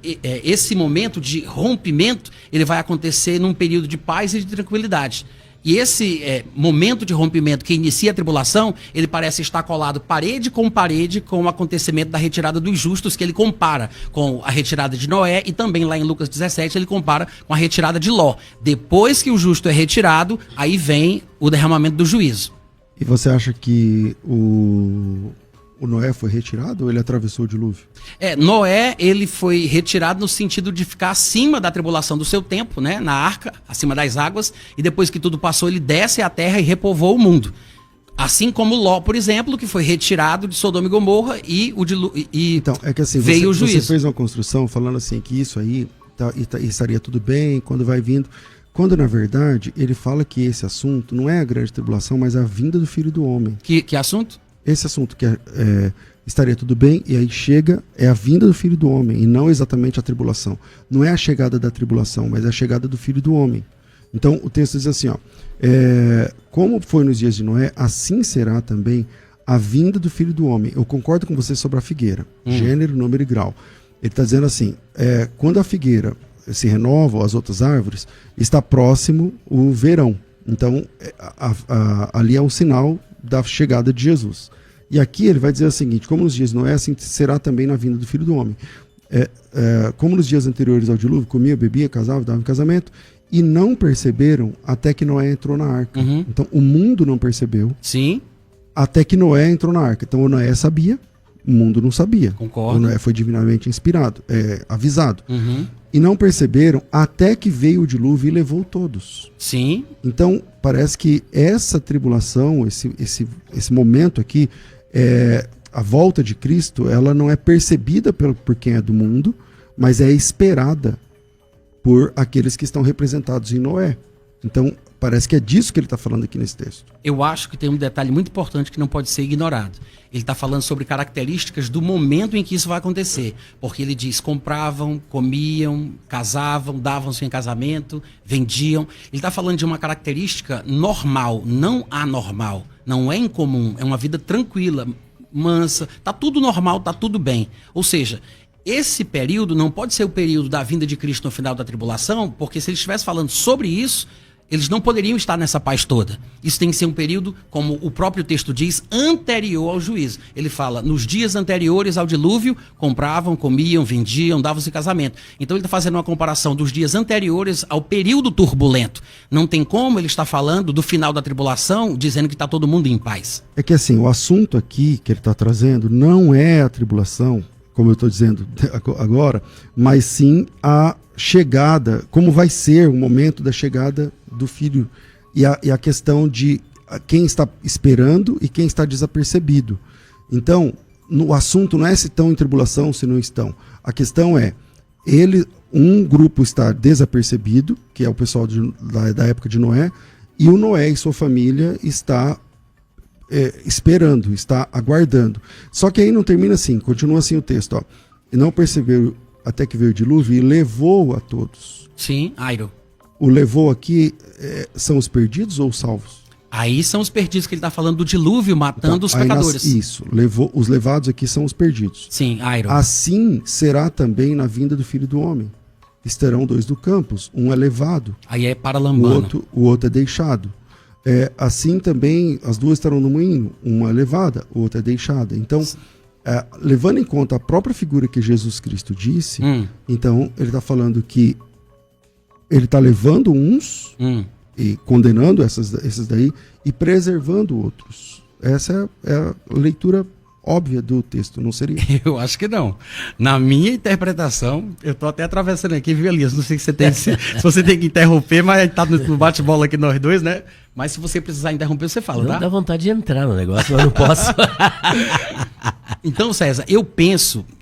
esse momento de rompimento, ele vai acontecer num período de paz e de tranquilidade. E esse momento de rompimento que inicia a tribulação, ele parece estar colado parede com o acontecimento da retirada dos justos, que ele compara com a retirada de Noé, e também lá em Lucas 17 ele compara com a retirada de Ló. Depois que o justo é retirado, aí vem o derramamento do juízo. E você acha que o Noé foi retirado ou ele atravessou o dilúvio? Noé, ele foi retirado no sentido de ficar acima da tribulação do seu tempo, né? Na arca, acima das águas, e depois que tudo passou, ele desce à terra e repovoa o mundo. Assim como Ló, por exemplo, que foi retirado de Sodoma e Gomorra então, é que assim, veio o juízo. Você fez uma construção falando assim que isso aí estaria tudo bem quando vai vindo. Quando, na verdade, ele fala que esse assunto não é a grande tribulação, mas a vinda do Filho do Homem. Que assunto? Esse assunto que estaria tudo bem, e aí é a vinda do Filho do Homem, e não exatamente a tribulação. Não é a chegada da tribulação, mas é a chegada do Filho do Homem. Então, o texto diz assim, como foi nos dias de Noé, assim será também a vinda do Filho do Homem. Eu concordo com você sobre a figueira, gênero, número e grau. Ele está dizendo assim, quando a figueira se renova, ou as outras árvores, está próximo o verão. Então, ali é um sinal da chegada de Jesus. E aqui ele vai dizer o seguinte, como nos dias de Noé, assim será também na vinda do Filho do Homem. Como nos dias anteriores ao dilúvio, comia, bebia, casava, dava em casamento, e não perceberam até que Noé entrou na arca. Então, o mundo não percebeu. Sim. Até que Noé entrou na arca. Então, o Noé sabia, o mundo não sabia. Concordo. O Noé foi divinamente inspirado, avisado. E não perceberam até que veio o dilúvio e levou todos. Sim. Então, parece que essa tribulação, esse momento aqui, a volta de Cristo, ela não é percebida por quem é do mundo, mas é esperada por aqueles que estão representados em Noé. Então, parece que é disso que ele está falando aqui nesse texto. Eu acho que tem um detalhe muito importante que não pode ser ignorado. Ele está falando sobre características do momento em que isso vai acontecer. Porque ele diz, compravam, comiam, casavam, davam-se em casamento, vendiam. Ele está falando de uma característica normal, não anormal. Não é incomum, é uma vida tranquila, mansa. Está tudo normal, está tudo bem. Ou seja, esse período não pode ser o período da vinda de Cristo no final da tribulação, porque se ele estivesse falando sobre isso, eles não poderiam estar nessa paz toda. Isso tem que ser um período, como o próprio texto diz, anterior ao juízo. Ele fala, nos dias anteriores ao dilúvio, compravam, comiam, vendiam, davam-se casamento. Então ele está fazendo uma comparação dos dias anteriores ao período turbulento. Não tem como ele estar falando do final da tribulação, dizendo que está todo mundo em paz. É que assim, o assunto aqui que ele está trazendo não é a tribulação, como eu estou dizendo agora, mas sim a chegada, como vai ser o momento da chegada do Filho e a questão de quem está esperando e quem está desapercebido. Então, o assunto não é se estão em tribulação ou se não estão. A questão é, um grupo está desapercebido, que é o pessoal da época de Noé, e o Noé e sua família está esperando, está aguardando. Só que aí não termina assim, continua assim o texto, ó. E não percebeu até que veio o dilúvio e levou a todos. Sim, Airo. O levou aqui são os perdidos ou os salvos? Aí são os perdidos que ele está falando do dilúvio matando os pecadores. Isso, os levados aqui são os perdidos. Sim, Airo. Assim será também na vinda do Filho do Homem. Estarão dois do campus, um é levado. Aí é paralambano. O outro é deixado. Assim também as duas estarão no moinho, uma é levada, o outro é deixada. Então, levando em conta a própria figura que Jesus Cristo disse, então ele está falando que ele está levando uns e condenando esses daí e preservando outros. Essa é a leitura óbvia do texto, não seria? Eu acho que não. Na minha interpretação, eu tô até atravessando aqui, viu, Elias? Não sei se você tem que interromper, mas tá no bate-bola aqui nós dois, né? Mas se você precisar interromper, você fala, tá? Não dá vontade de entrar no negócio, mas não posso. Então, César, eu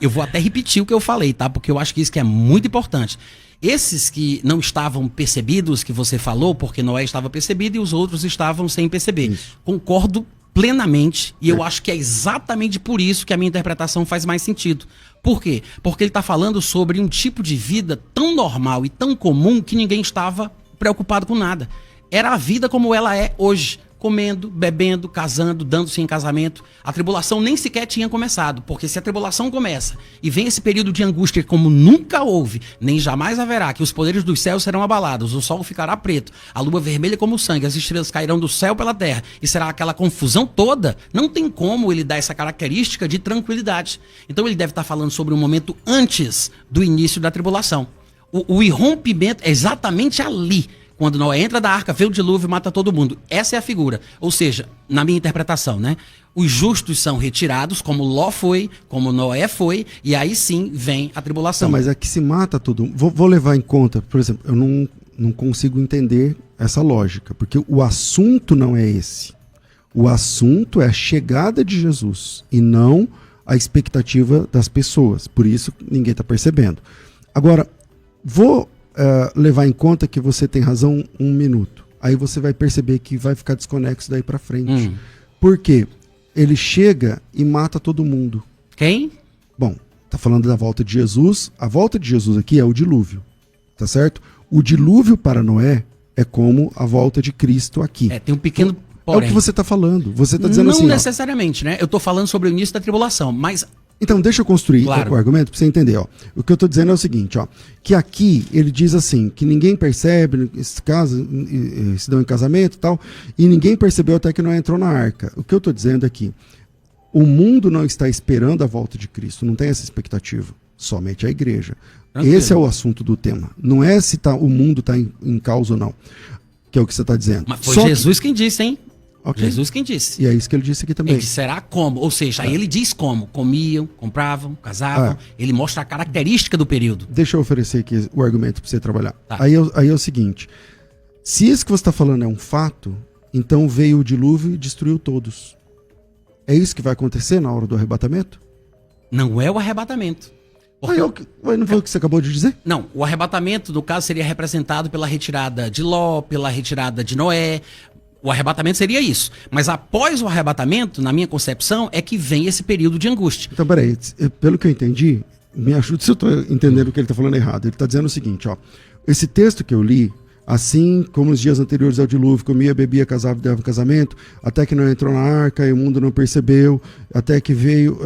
vou até repetir o que eu falei, tá? Porque eu acho que isso que é muito importante. Esses que não estavam percebidos, que você falou, porque Noé estava percebido e os outros estavam sem perceber. Isso. Concordo plenamente, e eu acho que é exatamente por isso que a minha interpretação faz mais sentido. Por quê? Porque ele está falando sobre um tipo de vida tão normal e tão comum que ninguém estava preocupado com nada. Era a vida como ela é hoje. Comendo, bebendo, casando, dando-se em casamento. A tribulação nem sequer tinha começado, porque se a tribulação começa e vem esse período de angústia como nunca houve, nem jamais haverá, que os poderes dos céus serão abalados, o sol ficará preto, a lua vermelha como sangue, as estrelas cairão do céu pela terra, e será aquela confusão toda, não tem como ele dar essa característica de tranquilidade. Então ele deve estar falando sobre um momento antes do início da tribulação. O irrompimento é exatamente ali, Quando Noé entra da arca, vê o dilúvio e mata todo mundo. Essa é a figura. Ou seja, na minha interpretação, né? Os justos são retirados, como Ló foi, como Noé foi, e aí sim vem a tribulação. Não, mas é que se mata todo mundo. Vou levar em conta, por exemplo, eu não consigo entender essa lógica, porque o assunto não é esse. O assunto é a chegada de Jesus e não a expectativa das pessoas. Por isso ninguém está percebendo. Agora, vou levar em conta que você tem razão 1 minuto. Aí você vai perceber que vai ficar desconexo daí para frente. Por quê? Ele chega e mata todo mundo. Quem? Bom, tá falando da volta de Jesus. A volta de Jesus aqui é o dilúvio, tá certo? O dilúvio para Noé é como a volta de Cristo aqui. Tem um pequeno porém. É o que você está falando. Você está dizendo assim... Não necessariamente, né? Eu estou falando sobre o início da tribulação, mas... Então, deixa eu construir o argumento para você entender. Ó. O que eu estou dizendo é o seguinte, ó, que aqui ele diz assim, que ninguém percebe, se dão em casamento e tal, e ninguém percebeu até que não entrou na arca. O que eu estou dizendo aqui, o mundo não está esperando a volta de Cristo, não tem essa expectativa, somente a igreja. Tranquilo. Esse é o assunto do tema. Não é se o mundo está em causa ou não, que é o que você está dizendo. Mas foi Jesus quem disse, hein? Okay. Jesus quem disse. E é isso que ele disse aqui também. Ele disse, será como? Ou seja, aí ele diz como. Comiam, compravam, casavam. Ele mostra a característica do período. Deixa eu oferecer aqui o argumento para você trabalhar. Tá. Aí é o seguinte. Se isso que você está falando é um fato, então veio o dilúvio e destruiu todos. É isso que vai acontecer na hora do arrebatamento? Não é o arrebatamento. Não foi o que você acabou de dizer? Não, o arrebatamento, no caso, seria representado pela retirada de Ló, pela retirada de Noé. O arrebatamento seria isso. Mas após o arrebatamento, na minha concepção, é que vem esse período de angústia. Então, peraí. Pelo que eu entendi, me ajude se eu estou entendendo o que ele está falando errado. Ele está dizendo o seguinte, ó. Esse texto que eu li, assim como os dias anteriores ao dilúvio, comia, bebia, casava e dava casamento, até que não entrou na arca e o mundo não percebeu, até que veio,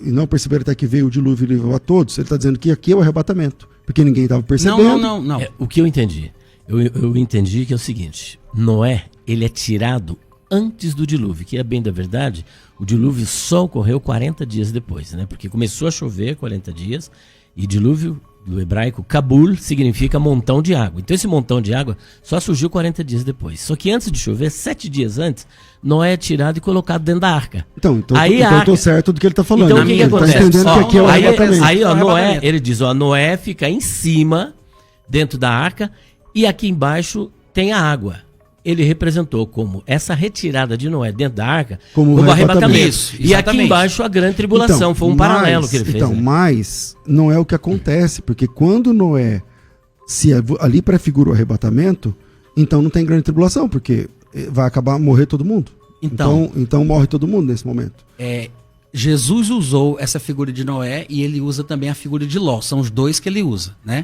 e não perceberam até que veio o dilúvio e levou a todos. Ele está dizendo que aqui é o arrebatamento, porque ninguém estava percebendo. Não. O que eu entendi? Eu entendi que é o seguinte, Noé, ele é tirado antes do dilúvio, que é bem da verdade, o dilúvio só ocorreu 40 dias depois, né? Porque começou a chover 40 dias e dilúvio, do hebraico, Kabul, significa montão de água. Então esse montão de água só surgiu 40 dias depois. Só que antes de chover, 7 dias antes, Noé é tirado e colocado dentro da arca. Então eu tô certo do que ele está falando. Então o que acontece? Tá entendendo que aqui é o arrebatamento. Aí, Noé, ele diz, Noé fica em cima, dentro da arca, e aqui embaixo tem a água. Ele representou como essa retirada de Noé dentro da arca como arrebatamento. Isso, e aqui embaixo a grande tribulação. Então, foi um paralelo que ele fez. Então, né? Mas não é o que acontece, porque quando Noé ali prefigura o arrebatamento, então não tem grande tribulação, porque vai acabar morrer todo mundo. Então morre todo mundo nesse momento. Jesus usou essa figura de Noé e ele usa também a figura de Ló. São os dois que ele usa, né?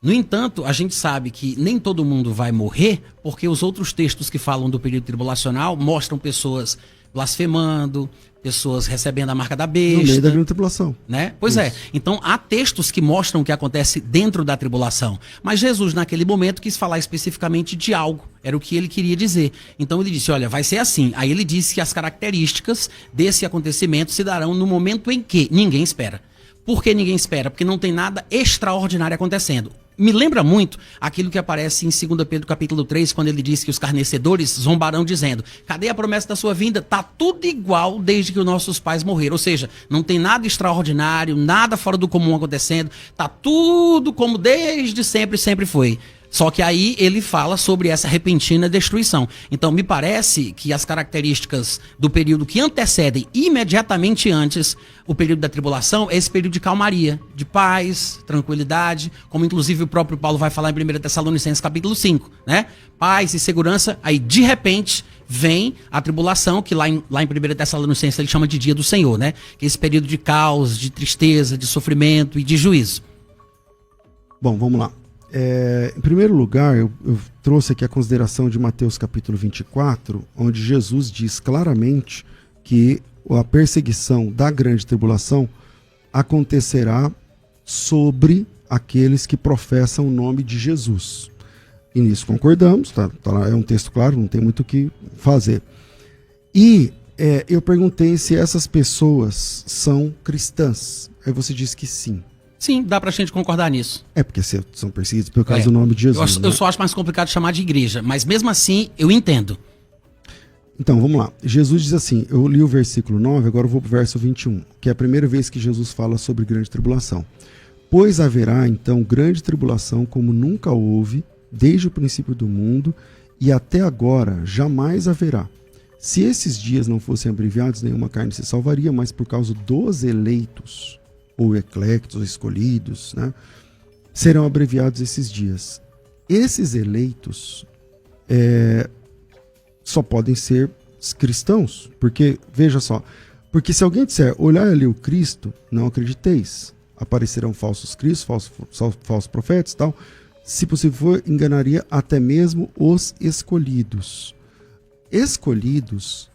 No entanto, a gente sabe que nem todo mundo vai morrer, porque os outros textos que falam do período tribulacional mostram pessoas blasfemando, pessoas recebendo a marca da besta. No meio da grande tribulação. Né? Pois é. Então, há textos que mostram o que acontece dentro da tribulação. Mas Jesus, naquele momento, quis falar especificamente de algo. Era o que ele queria dizer. Então, ele disse, olha, vai ser assim. Aí ele disse que as características desse acontecimento se darão no momento em que ninguém espera. Por que ninguém espera? Porque não tem nada extraordinário acontecendo. Me lembra muito aquilo que aparece em 2 Pedro capítulo 3, quando ele diz que os escarnecedores zombarão dizendo, cadê a promessa da sua vinda? Tá tudo igual desde que os nossos pais morreram. Ou seja, não tem nada extraordinário, nada fora do comum acontecendo. Tá tudo como desde sempre foi. Só que aí ele fala sobre essa repentina destruição. Então, me parece que as características do período que antecedem imediatamente antes o período da tribulação é esse período de calmaria, de paz, tranquilidade, como inclusive o próprio Paulo vai falar em 1 Tessalonicenses capítulo 5, né? Paz e segurança, aí de repente vem a tribulação, que lá em 1 Tessalonicenses ele chama de dia do Senhor, né? Que é esse período de caos, de tristeza, de sofrimento e de juízo. Bom, vamos lá. Em primeiro lugar, eu trouxe aqui a consideração de Mateus capítulo 24, onde Jesus diz claramente que a perseguição da grande tribulação acontecerá sobre aqueles que professam o nome de Jesus. E nisso concordamos, tá lá, é um texto claro, não tem muito o que fazer. E eu perguntei se essas pessoas são cristãs. Aí você disse que sim. Sim, dá pra gente concordar nisso. É porque são perseguidos por causa do nome de Jesus. Eu só acho mais complicado chamar de igreja, mas mesmo assim eu entendo. Então, vamos lá. Jesus diz assim, eu li o versículo 9, agora eu vou pro verso 21, que é a primeira vez que Jesus fala sobre grande tribulação. Pois haverá, então, grande tribulação como nunca houve, desde o princípio do mundo, e até agora jamais haverá. Se esses dias não fossem abreviados, nenhuma carne se salvaria, mas por causa dos eleitos, ou eclectos, ou escolhidos, né, serão abreviados esses dias. Esses eleitos só podem ser cristãos, porque, veja só, porque se alguém disser, olhai ali o Cristo, não acrediteis, aparecerão falsos cristos, falsos profetas e tal, se possível for, enganaria até mesmo os escolhidos. Escolhidos,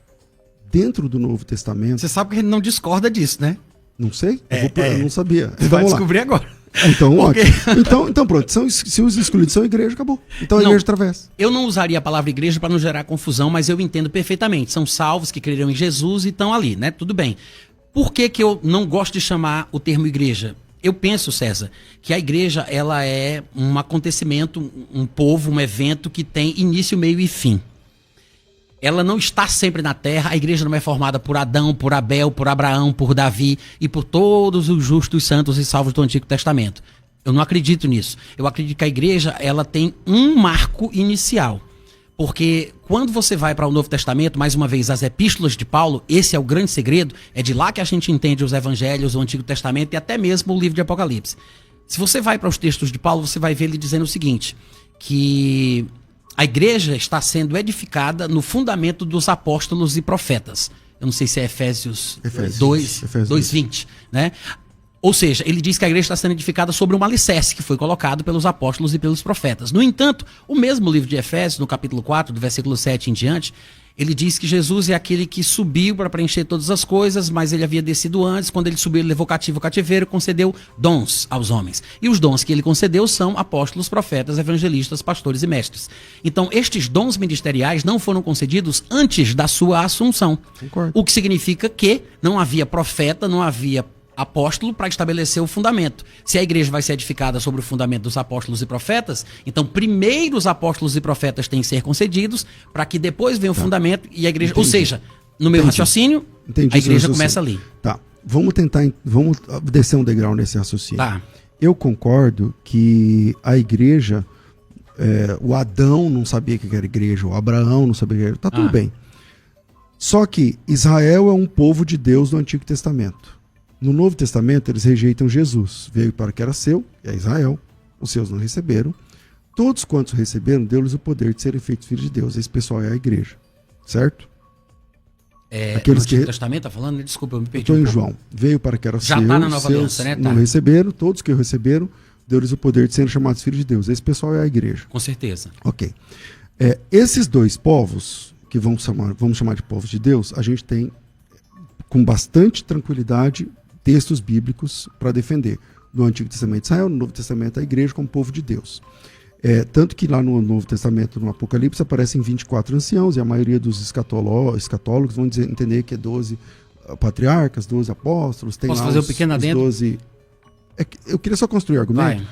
dentro do Novo Testamento... Você sabe que ele não discorda disso, né? Não sei? Eu não sabia. Você vai descobrir agora. Então, ótimo. Então pronto. Se os escolhidos são igreja, acabou. Então a igreja atravessa. Eu não usaria a palavra igreja para não gerar confusão, mas eu entendo perfeitamente. São salvos que crerão em Jesus e estão ali, né? Tudo bem. Por que eu não gosto de chamar o termo igreja? Eu penso, César, que a igreja ela é um acontecimento, um povo, um evento que tem início, meio e fim. Ela não está sempre na terra, a igreja não é formada por Adão, por Abel, por Abraão, por Davi e por todos os justos, santos e salvos do Antigo Testamento. Eu não acredito nisso. Eu acredito que a igreja ela tem um marco inicial. Porque quando você vai para o Novo Testamento, mais uma vez, as epístolas de Paulo, esse é o grande segredo, é de lá que a gente entende os evangelhos, o Antigo Testamento e até mesmo o livro de Apocalipse. Se você vai para os textos de Paulo, você vai ver ele dizendo o seguinte, que a igreja está sendo edificada no fundamento dos apóstolos e profetas. Eu não sei se é Efésios 2:20, né? Ou seja, ele diz que a igreja está sendo edificada sobre um alicerce que foi colocado pelos apóstolos e pelos profetas. No entanto, o mesmo livro de Efésios, no capítulo 4, do versículo 7 em diante, ele diz que Jesus é aquele que subiu para preencher todas as coisas, mas ele havia descido antes. Quando ele subiu, ele levou cativo o cativeiro, concedeu dons aos homens. E os dons que ele concedeu são apóstolos, profetas, evangelistas, pastores e mestres. Então, estes dons ministeriais não foram concedidos antes da sua assunção. Concordo. O que significa que não havia profeta, não havia apóstolo para estabelecer o fundamento. Se a igreja vai ser edificada sobre o fundamento dos apóstolos e profetas, então primeiro os apóstolos e profetas têm que ser concedidos para que depois venha o fundamento e a igreja... Entendi. Ou seja, no meu raciocínio, a igreja começa ali. Tá, vamos descer um degrau nesse raciocínio. Tá. Eu concordo que a igreja, o Adão não sabia o que era igreja, o Abraão não sabia o que era, tá tudo bem. Só que Israel é um povo de Deus do Antigo Testamento. No Novo Testamento, eles rejeitam Jesus. Veio para o que era seu, é Israel. Os seus não receberam. Todos quantos receberam, deu-lhes o poder de serem feitos filhos de Deus. Esse pessoal é a igreja. Certo? Aqueles no Antigo Testamento, tá falando? Desculpa, eu me perdi. Estou em João. Veio para que era seu, já tá na Nova Aliança, né? Não receberam. Todos que receberam, deu-lhes o poder de serem chamados filhos de Deus. Esse pessoal é a igreja. Com certeza. Ok. Esses dois povos, que vamos chamar de povos de Deus, a gente tem, com bastante tranquilidade, textos bíblicos para defender. No Antigo Testamento Israel, no Novo Testamento a igreja como povo de Deus. Tanto que lá no Novo Testamento, no Apocalipse, aparecem 24 anciãos e a maioria dos escatólogos vão entender que é 12 patriarcas, 12 apóstolos. Tem Posso lá fazer um pequeno adendo? 12... eu queria só construir argumento,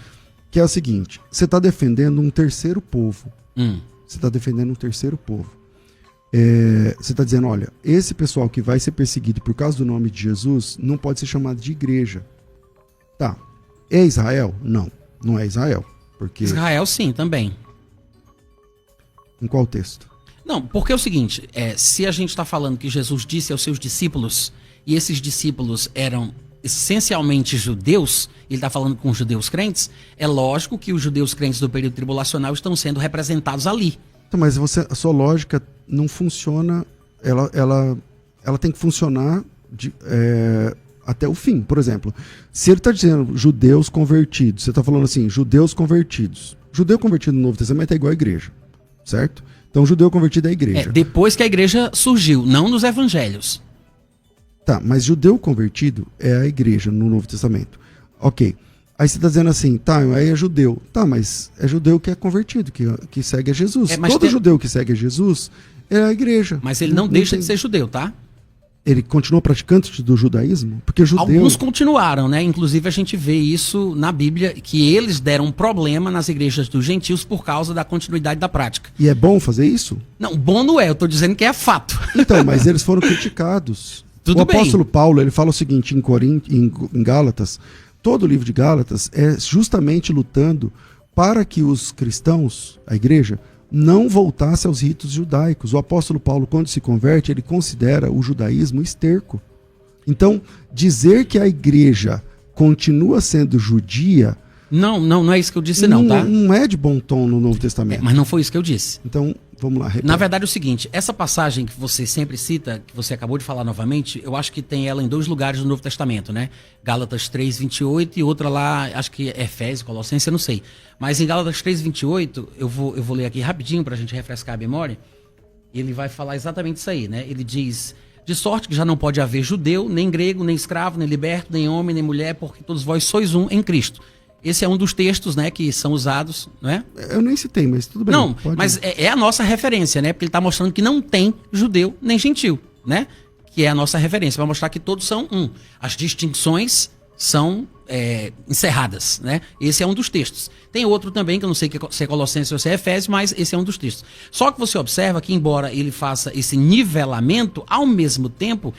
que é o seguinte, você está defendendo um terceiro povo. Você está defendendo um terceiro povo. Você está dizendo, olha, esse pessoal que vai ser perseguido por causa do nome de Jesus não pode ser chamado de igreja. Tá. É Israel? Não, não é Israel. Porque... Israel sim, também. Em qual texto? Não, porque é o seguinte, se a gente está falando que Jesus disse aos seus discípulos, e esses discípulos eram essencialmente judeus, ele está falando com os judeus crentes, é lógico que os judeus crentes do período tribulacional estão sendo representados ali. Então, mas a sua lógica não funciona, ela tem que funcionar até o fim. Por exemplo, se ele está dizendo judeus convertidos, você está falando assim, judeus convertidos. Judeu convertido no Novo Testamento é igual à igreja, certo? Então, judeu convertido é a igreja. Depois que a igreja surgiu, não nos evangelhos. Tá, mas judeu convertido é a igreja no Novo Testamento. Ok. Aí você está dizendo assim, tá, aí é judeu. Tá, mas é judeu que é convertido, que segue a Jesus. Todo judeu que segue a Jesus é a igreja. Mas ele não deixa de ser judeu, tá? ele continua praticante do judaísmo? Porque judeu... Alguns continuaram, né? Inclusive a gente vê isso na Bíblia, que eles deram um problema nas igrejas dos gentios por causa da continuidade da prática. E é bom fazer isso? Não, bom não é, eu tô dizendo que é fato. Então, mas eles foram criticados. Tudo o apóstolo bem. Paulo, ele fala o seguinte em Gálatas, todo o livro de Gálatas é justamente lutando para que os cristãos, a igreja, não voltasse aos ritos judaicos. O apóstolo Paulo, quando se converte, ele considera o judaísmo esterco. Então, dizer que a igreja continua sendo judia... Não é isso que eu disse não, tá? Não é de bom tom no Novo Testamento. Mas não foi isso que eu disse. Então, vamos lá. Repete. Na verdade é o seguinte, essa passagem que você sempre cita, que você acabou de falar novamente, eu acho que tem ela em 2 lugares do Novo Testamento, né? Gálatas 3:28 e outra lá, acho que é Efésios, Colossenses, eu não sei. Mas em Gálatas 3:28, eu vou ler aqui rapidinho pra gente refrescar a memória, ele vai falar exatamente isso aí, né? Ele diz: de sorte que já não pode haver judeu, nem grego, nem escravo, nem liberto, nem homem, nem mulher, porque todos vós sois um em Cristo. Esse é um dos textos, né, que são usados, não é? Eu nem citei, mas tudo bem. Não, mas é a nossa referência, né? Porque ele está mostrando que não tem judeu nem gentil, né? Que é a nossa referência, para mostrar que todos são um. As distinções são encerradas, né? Esse é um dos textos. Tem outro também, que eu não sei se é Colossenses ou se é Efésios, mas esse é um dos textos. Só que você observa que, embora ele faça esse nivelamento, ao mesmo tempo...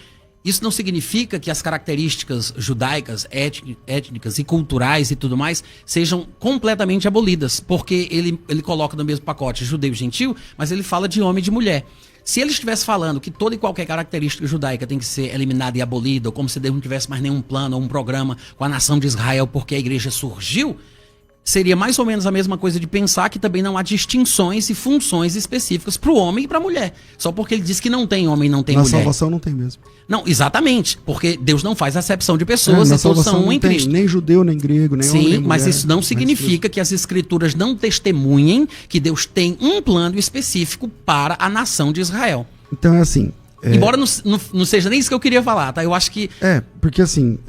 Isso não significa que as características judaicas, étnicas e culturais e tudo mais sejam completamente abolidas, porque ele coloca no mesmo pacote judeu e gentil, mas ele fala de homem e de mulher. Se ele estivesse falando que toda e qualquer característica judaica tem que ser eliminada e abolida, ou como se Deus não tivesse mais nenhum plano ou um programa com a nação de Israel porque a igreja surgiu, seria mais ou menos a mesma coisa de pensar que também não há distinções e funções específicas para o homem e para a mulher. Só porque ele diz que não tem homem e não tem mulher. Na salvação não tem mesmo. Não, exatamente. Porque Deus não faz acepção de pessoas e todos são um em Cristo. Nem judeu, nem grego, nem homem, nem Sim, mulher. mas isso não significa que as escrituras não testemunhem que Deus tem um plano específico para a nação de Israel. Então é assim... Embora não seja nem isso que eu queria falar, tá? Eu acho que... Porque assim,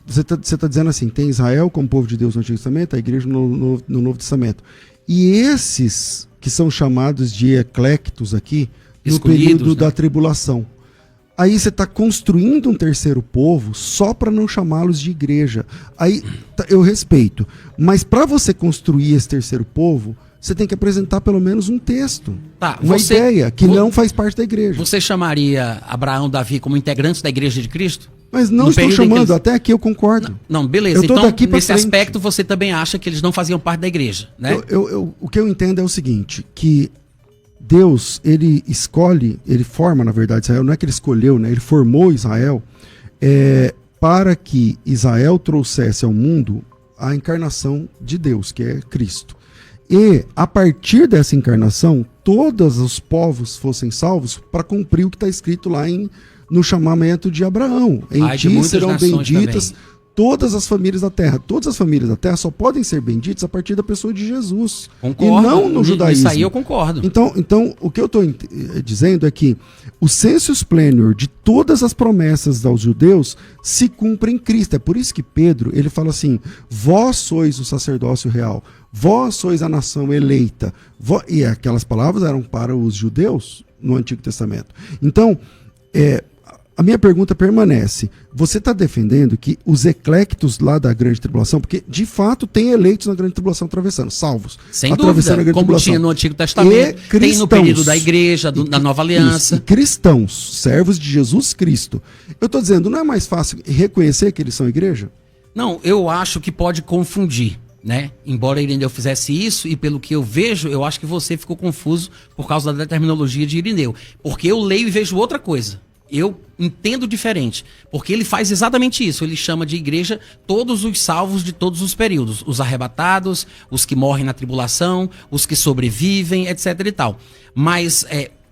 você tá dizendo assim, tem Israel como povo de Deus no Antigo Testamento, a igreja no Novo Testamento. E esses que são chamados de eclectos aqui, no período, né, da tribulação. Aí você está construindo um terceiro povo só para não chamá-los de igreja. Aí eu respeito, mas para você construir esse terceiro povo, você tem que apresentar pelo menos um texto, uma ideia que não faz parte da igreja. Você chamaria Abraão e Davi como integrantes da igreja de Cristo? Mas não estou chamando, até aqui eu concordo. Não, beleza. Então, nesse aspecto, você também acha que eles não faziam parte da igreja, né? O que eu entendo é o seguinte, que Deus, ele escolhe, ele forma, na verdade, Israel, não é que ele escolheu, né? Ele formou Israel para que Israel trouxesse ao mundo a encarnação de Deus, que é Cristo. E, a partir dessa encarnação, todos os povos fossem salvos para cumprir o que está escrito lá no chamamento de Abraão. Em ti serão benditas todas as famílias da terra. Todas as famílias da terra só podem ser benditas a partir da pessoa de Jesus. Concordo. E não no judaísmo. Isso aí eu concordo. Então o que eu estou dizendo é que o sensus plenior de todas as promessas aos judeus se cumpre em Cristo. É por isso que Pedro, ele fala assim, vós sois o sacerdócio real, vós sois a nação eleita. E aquelas palavras eram para os judeus no Antigo Testamento. Então, a minha pergunta permanece. Você está defendendo que os eclectos lá da grande tribulação, porque de fato tem eleitos na grande tribulação atravessando, salvos. Sem dúvida, como tinha no Antigo Testamento, tem no período da igreja, da nova aliança. E cristãos, servos de Jesus Cristo. Eu estou dizendo, não é mais fácil reconhecer que eles são igreja? Não, eu acho que pode confundir, né? Embora Irineu fizesse isso, e pelo que eu vejo, eu acho que você ficou confuso por causa da terminologia de Irineu. Porque eu leio e vejo outra coisa. Eu entendo diferente, porque ele faz exatamente isso, ele chama de igreja todos os salvos de todos os períodos, os arrebatados, os que morrem na tribulação, os que sobrevivem, etc e tal. Mas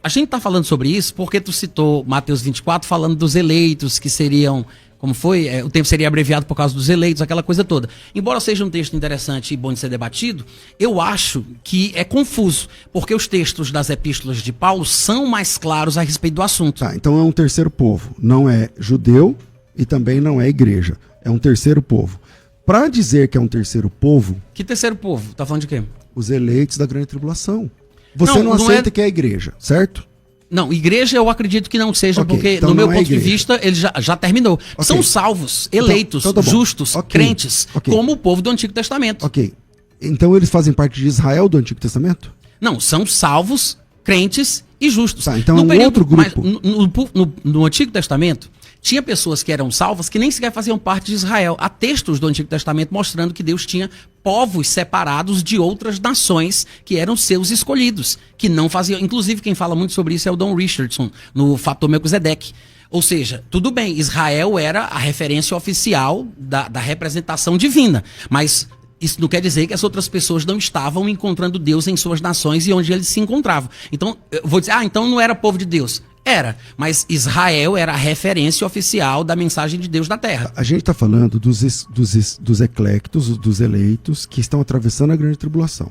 a gente está falando sobre isso porque tu citou Mateus 24 falando dos eleitos que seriam... Como foi? O tempo seria abreviado por causa dos eleitos, aquela coisa toda. Embora seja um texto interessante e bom de ser debatido, eu acho que é confuso, porque os textos das epístolas de Paulo são mais claros a respeito do assunto. Tá, então é um terceiro povo. Não é judeu e também não é igreja. É um terceiro povo. Para dizer que é um terceiro povo... Que terceiro povo? Tá falando de quê? Os eleitos da grande tribulação. Você não aceita que é a igreja, certo? Não, igreja eu acredito que não seja, Ok, porque então no meu não é ponto de igreja. vista ele já terminou. Ok. São salvos, eleitos, então tá bom. justos, Ok, crentes, ok. como o povo do Antigo Testamento. Ok. Então eles fazem parte de Israel do Antigo Testamento? Não, são salvos, crentes e justos. Tá, então é um outro grupo. Mas no Antigo Testamento, tinha pessoas que eram salvas que nem sequer faziam parte de Israel. Há textos do Antigo Testamento mostrando que Deus tinha povos separados de outras nações que eram seus escolhidos, que não faziam. Inclusive, quem fala muito sobre isso é o Don Richardson, no Fator Melquisedeque. Ou seja, tudo bem, Israel era a referência oficial da representação divina, mas isso não quer dizer que as outras pessoas não estavam encontrando Deus em suas nações e onde eles se encontravam. Então, eu vou dizer, então não era povo de Deus. Era, mas Israel era a referência oficial da mensagem de Deus na Terra. A gente está falando dos eclectos, dos eleitos, que estão atravessando a grande tribulação.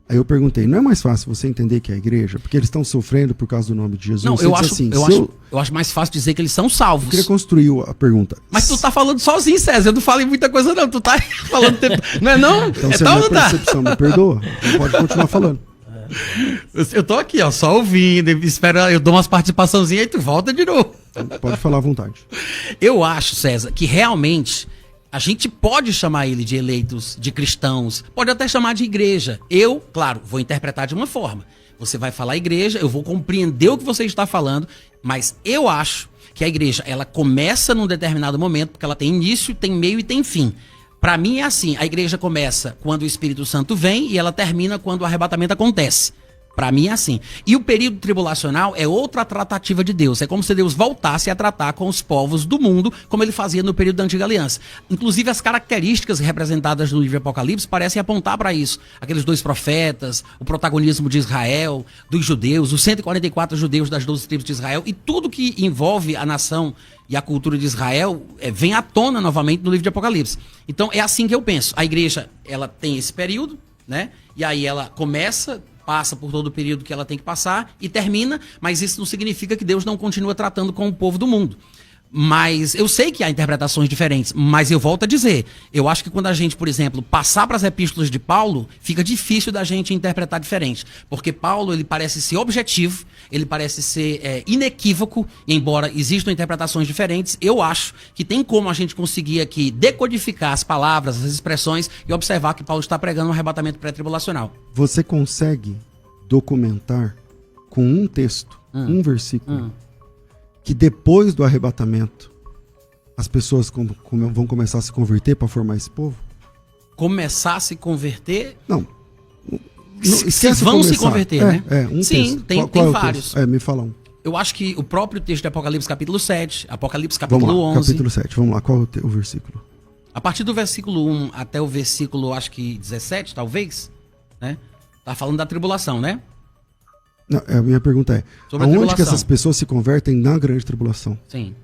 Aí eu perguntei, não é mais fácil você entender que é a igreja? Porque eles estão sofrendo por causa do nome de Jesus? Não, Você eu diz acho, assim, eu acho mais fácil dizer que eles são salvos. Eu queria construir a pergunta. Mas tu tá falando sozinho, César. Eu não falei muita coisa, não. Tu tá falando tempo. Não é não? Então, É se a tal ou minha não tá? percepção me perdoa, você pode continuar falando. Eu tô aqui, ó, só ouvindo. Eu dou umas participaçãozinhas e tu volta de novo. Pode falar à vontade. Eu acho, César, que realmente a gente pode chamar ele de eleitos, de cristãos, pode até chamar de igreja. Eu, claro, vou interpretar de uma forma. Você vai falar igreja, eu vou compreender o que você está falando, mas eu acho que a igreja, ela começa num determinado momento, porque ela tem início, tem meio e tem fim. Para mim é assim, a igreja começa quando o Espírito Santo vem e ela termina quando o arrebatamento acontece. Para mim é assim. E o período tribulacional é outra tratativa de Deus. É como se Deus voltasse a tratar com os povos do mundo, como ele fazia no período da Antiga Aliança. Inclusive, as características representadas no livro de Apocalipse parecem apontar para isso. Aqueles 2 profetas, o protagonismo de Israel, dos judeus, os 144 judeus das 12 tribos de Israel, e tudo que envolve a nação e a cultura de Israel vem à tona novamente no livro de Apocalipse. Então, é assim que eu penso. A igreja, ela tem esse período, né? E aí ela começa, passa por todo o período que ela tem que passar e termina, mas isso não significa que Deus não continua tratando com o povo do mundo. Mas eu sei que há interpretações diferentes, mas eu volto a dizer, eu acho que quando a gente, por exemplo, passar para as epístolas de Paulo, fica difícil da gente interpretar diferente, porque Paulo, ele parece ser objetivo, ele parece ser inequívoco, embora existam interpretações diferentes, eu acho que tem como a gente conseguir aqui decodificar as palavras, as expressões e observar que Paulo está pregando um arrebatamento pré-tribulacional. Você consegue documentar com um texto, um versículo, que depois do arrebatamento as pessoas vão começar a se converter para formar esse povo? Começar a se converter? Não. Se vão se converter, né? Um sim, texto. tem é vários. Me fala um. Eu acho que o próprio texto de Apocalipse capítulo 7, Apocalipse capítulo 11... capítulo 7, vamos lá, qual é o versículo? A partir do versículo 1 até o versículo, acho que 17, talvez, né? Tá falando da tribulação, né? Não, a minha pergunta é, Sobre a aonde tribulação. que essas pessoas se convertem na grande tribulação? Sim.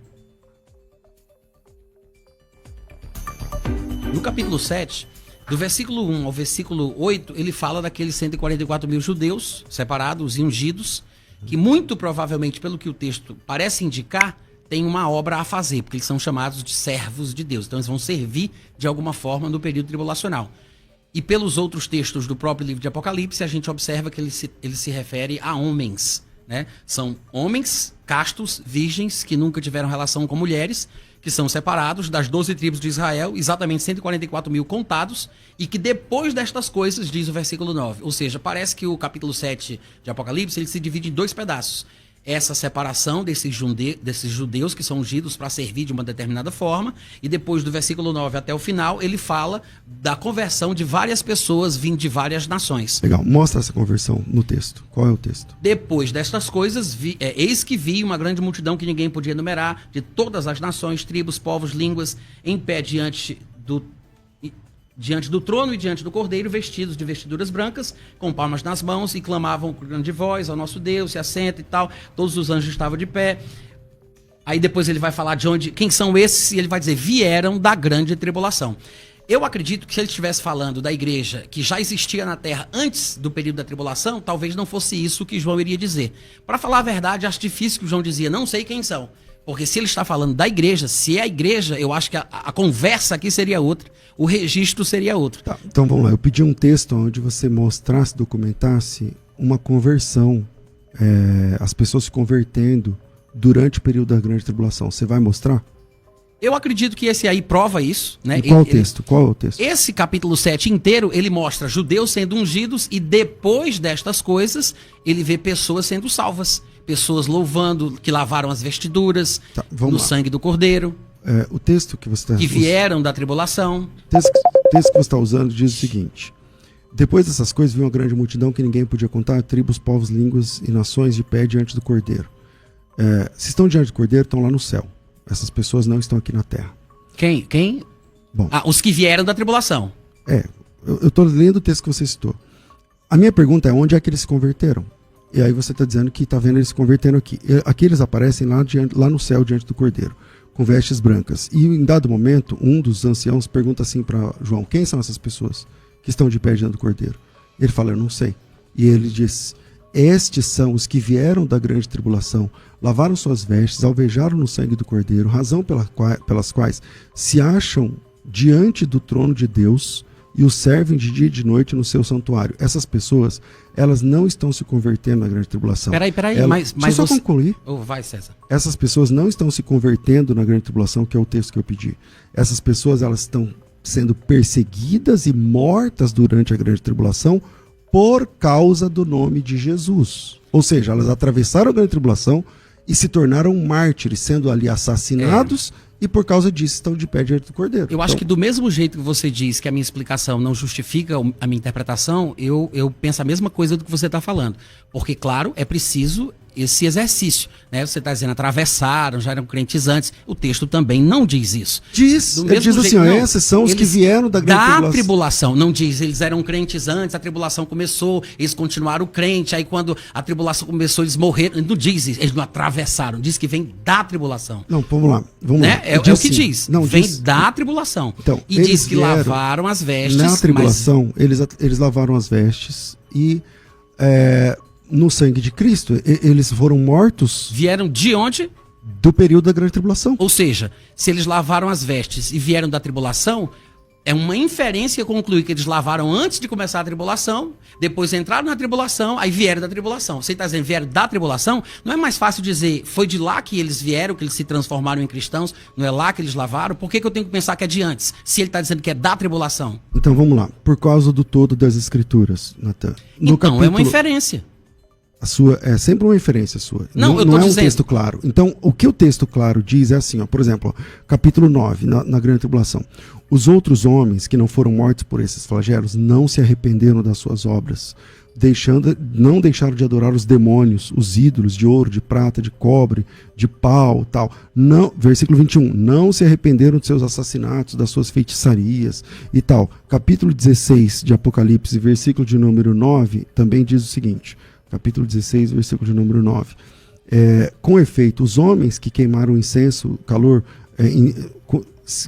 No capítulo 7, do versículo 1 ao versículo 8, ele fala daqueles 144 mil judeus separados e ungidos, que muito provavelmente, pelo que o texto parece indicar, tem uma obra a fazer, porque eles são chamados de servos de Deus. Então eles vão servir de alguma forma no período tribulacional. E pelos outros textos do próprio livro de Apocalipse, a gente observa que ele se refere a homens, né? São homens castos, virgens, que nunca tiveram relação com mulheres, que são separados das 12 tribos de Israel, exatamente 144 mil contados, e que depois destas coisas, diz o versículo 9. Ou seja, parece que o capítulo 7 de Apocalipse ele se divide em 2 pedaços. Essa separação desses judeus que são ungidos para servir de uma determinada forma, e depois do versículo 9 até o final, ele fala da conversão de várias pessoas vindo de várias nações. Legal, mostra essa conversão no texto. Qual é o texto? Depois destas coisas, eis que vi uma grande multidão que ninguém podia enumerar, de todas as nações, tribos, povos, línguas, em pé diante do trono e diante do Cordeiro, vestidos de vestiduras brancas, com palmas nas mãos, e clamavam com grande voz ao nosso Deus, se assenta e tal. Todos os anjos estavam de pé. Aí depois ele vai falar quem são esses, e ele vai dizer, vieram da grande tribulação. Eu acredito que se ele estivesse falando da igreja que já existia na Terra antes do período da tribulação, talvez não fosse isso que João iria dizer. Para falar a verdade, acho difícil que João dizia, não sei quem são. Porque se ele está falando da igreja, se é a igreja, eu acho que a conversa aqui seria outra, o registro seria outro. Tá, então vamos lá, eu pedi um texto onde você mostrasse, documentasse uma conversão as pessoas se convertendo durante o período da grande tribulação. Você vai mostrar? Eu acredito que esse aí prova isso, né? E qual o texto? Qual é o texto? Esse capítulo 7 inteiro, ele mostra judeus sendo ungidos e depois destas coisas, ele vê pessoas sendo salvas. Pessoas louvando, que lavaram as vestiduras no sangue do Cordeiro. O texto que você está... Que vieram da tribulação. O texto que você está usando diz o seguinte: depois dessas coisas, viu uma grande multidão que ninguém podia contar, tribos, povos, línguas e nações de pé diante do Cordeiro. Se estão diante do Cordeiro, estão lá no céu. Essas pessoas não estão aqui na terra. Quem? Bom, os que vieram da tribulação. Eu estou lendo o texto que você citou. A minha pergunta é: onde é que eles se converteram? E aí você está dizendo que está vendo eles se convertendo aqui. Aqui eles aparecem lá no céu, diante do Cordeiro, com vestes brancas. E em dado momento, um dos anciãos pergunta assim para João: quem são essas pessoas que estão de pé diante do Cordeiro? Ele fala: eu não sei. E ele diz: estes são os que vieram da grande tribulação, lavaram suas vestes, alvejaram no sangue do Cordeiro, razão pelas quais se acham diante do trono de Deus e o servem de dia e de noite no seu santuário. Essas pessoas, elas não estão se convertendo na grande tribulação. Peraí, mas deixa eu só concluir. Vai, César. Essas pessoas não estão se convertendo na grande tribulação, que é o texto que eu pedi. Essas pessoas, elas estão sendo perseguidas e mortas durante a grande tribulação por causa do nome de Jesus. Ou seja, elas atravessaram a grande tribulação e se tornaram mártires, sendo ali assassinados, e por causa disso estão de pé diante do Cordeiro. Eu acho que do mesmo jeito que você diz que a minha explicação não justifica a minha interpretação, eu penso a mesma coisa do que você está falando. Porque, claro, é preciso esse exercício, né? Você está dizendo, atravessaram, já eram crentes antes. O texto também não diz isso. Ele diz assim, esses são os que vieram da grande tribulação. Não diz, eles eram crentes antes, a tribulação começou, eles continuaram crentes, aí quando a tribulação começou, eles morreram. Não diz isso, eles não atravessaram, diz que vem da tribulação. Não, vamos lá. Né? É o que diz, vem da tribulação. Então, e diz que lavaram as vestes. Na tribulação, eles lavaram as vestes e... no sangue de Cristo, eles foram mortos. Vieram de onde? Do período da grande tribulação. Ou seja, se eles lavaram as vestes e vieram da tribulação, é uma inferência concluir que eles lavaram antes de começar a tribulação, depois entraram na tribulação, aí vieram da tribulação. Você está dizendo vieram da tribulação? Não é mais fácil dizer foi de lá que eles vieram, que eles se transformaram em cristãos? Não é lá que eles lavaram? Por que eu tenho que pensar que é de antes, se ele está dizendo que é da tribulação? Então vamos lá. Por causa do todo das escrituras, Natan. Então é uma inferência. A sua é sempre uma inferência sua. Não é um texto claro. Então, o que o texto claro diz é assim, por exemplo, capítulo 9, na grande tribulação. Os outros homens que não foram mortos por esses flagelos não se arrependeram das suas obras, não deixaram de adorar os demônios, os ídolos de ouro, de prata, de cobre, de pau, tal. Não, versículo 21, não se arrependeram de seus assassinatos, das suas feitiçarias e tal. Capítulo 16 de Apocalipse, versículo de número 9, também diz o seguinte... Capítulo 16, versículo de número 9. Com efeito, os homens que queimaram incenso, calor,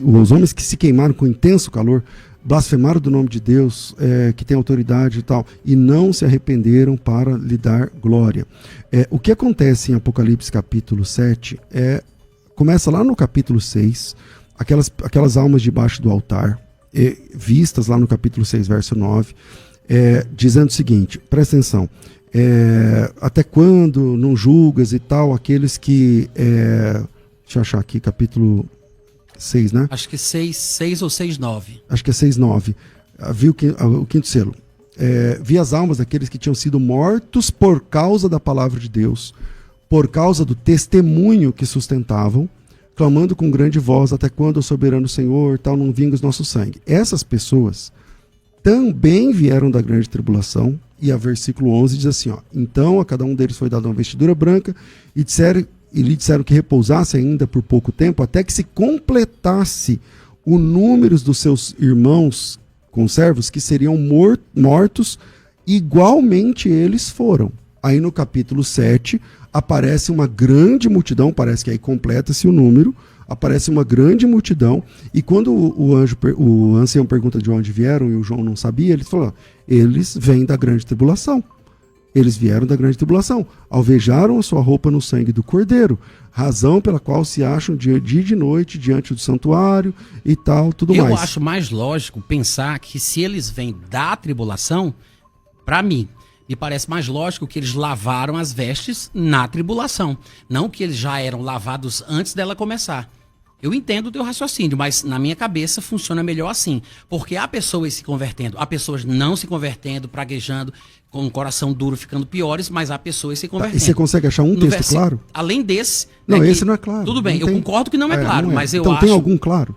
os homens que se queimaram com intenso calor, blasfemaram do nome de Deus, que tem autoridade e tal, e não se arrependeram para lhe dar glória. O que acontece em Apocalipse capítulo 7 começa lá no capítulo 6, aquelas almas debaixo do altar, vistas lá no capítulo 6, verso 9, dizendo o seguinte, presta atenção, até quando não julgas e tal, aqueles que... deixa eu achar aqui, capítulo 6, né? Acho que 6 ou 6:9. Acho que é 6:9. Vi o quinto selo. Vi as almas daqueles que tinham sido mortos por causa da palavra de Deus, por causa do testemunho que sustentavam, clamando com grande voz, até quando o soberano Senhor tal não vinga o nosso sangue. Essas pessoas também vieram da grande tribulação, e a versículo 11 diz assim, então a cada um deles foi dada uma vestidura branca, e lhe disseram que repousasse ainda por pouco tempo, até que se completasse o número dos seus irmãos conservos, que seriam mortos, igualmente eles foram. Aí no capítulo 7, aparece uma grande multidão, parece que aí completa-se o número, aparece uma grande multidão, e quando o ancião pergunta de onde vieram, e o João não sabia, ele falou, eles vêm da grande tribulação. Eles vieram da grande tribulação, alvejaram a sua roupa no sangue do Cordeiro, razão pela qual se acham dia e de noite diante do santuário e tal, tudo mais. Eu acho mais lógico pensar que se eles vêm da tribulação, para mim, Me parece mais lógico que eles lavaram as vestes na tribulação, não que eles já eram lavados antes dela começar. Eu entendo o teu raciocínio, mas na minha cabeça funciona melhor assim. Porque há pessoas se convertendo, há pessoas não se convertendo, praguejando, com o coração duro ficando piores, mas há pessoas se convertendo. E você consegue achar um texto claro? Além desse... Não, né, esse não é claro. Tudo bem, não eu concordo que não é claro, não é. mas eu então, acho... Então tem algum claro?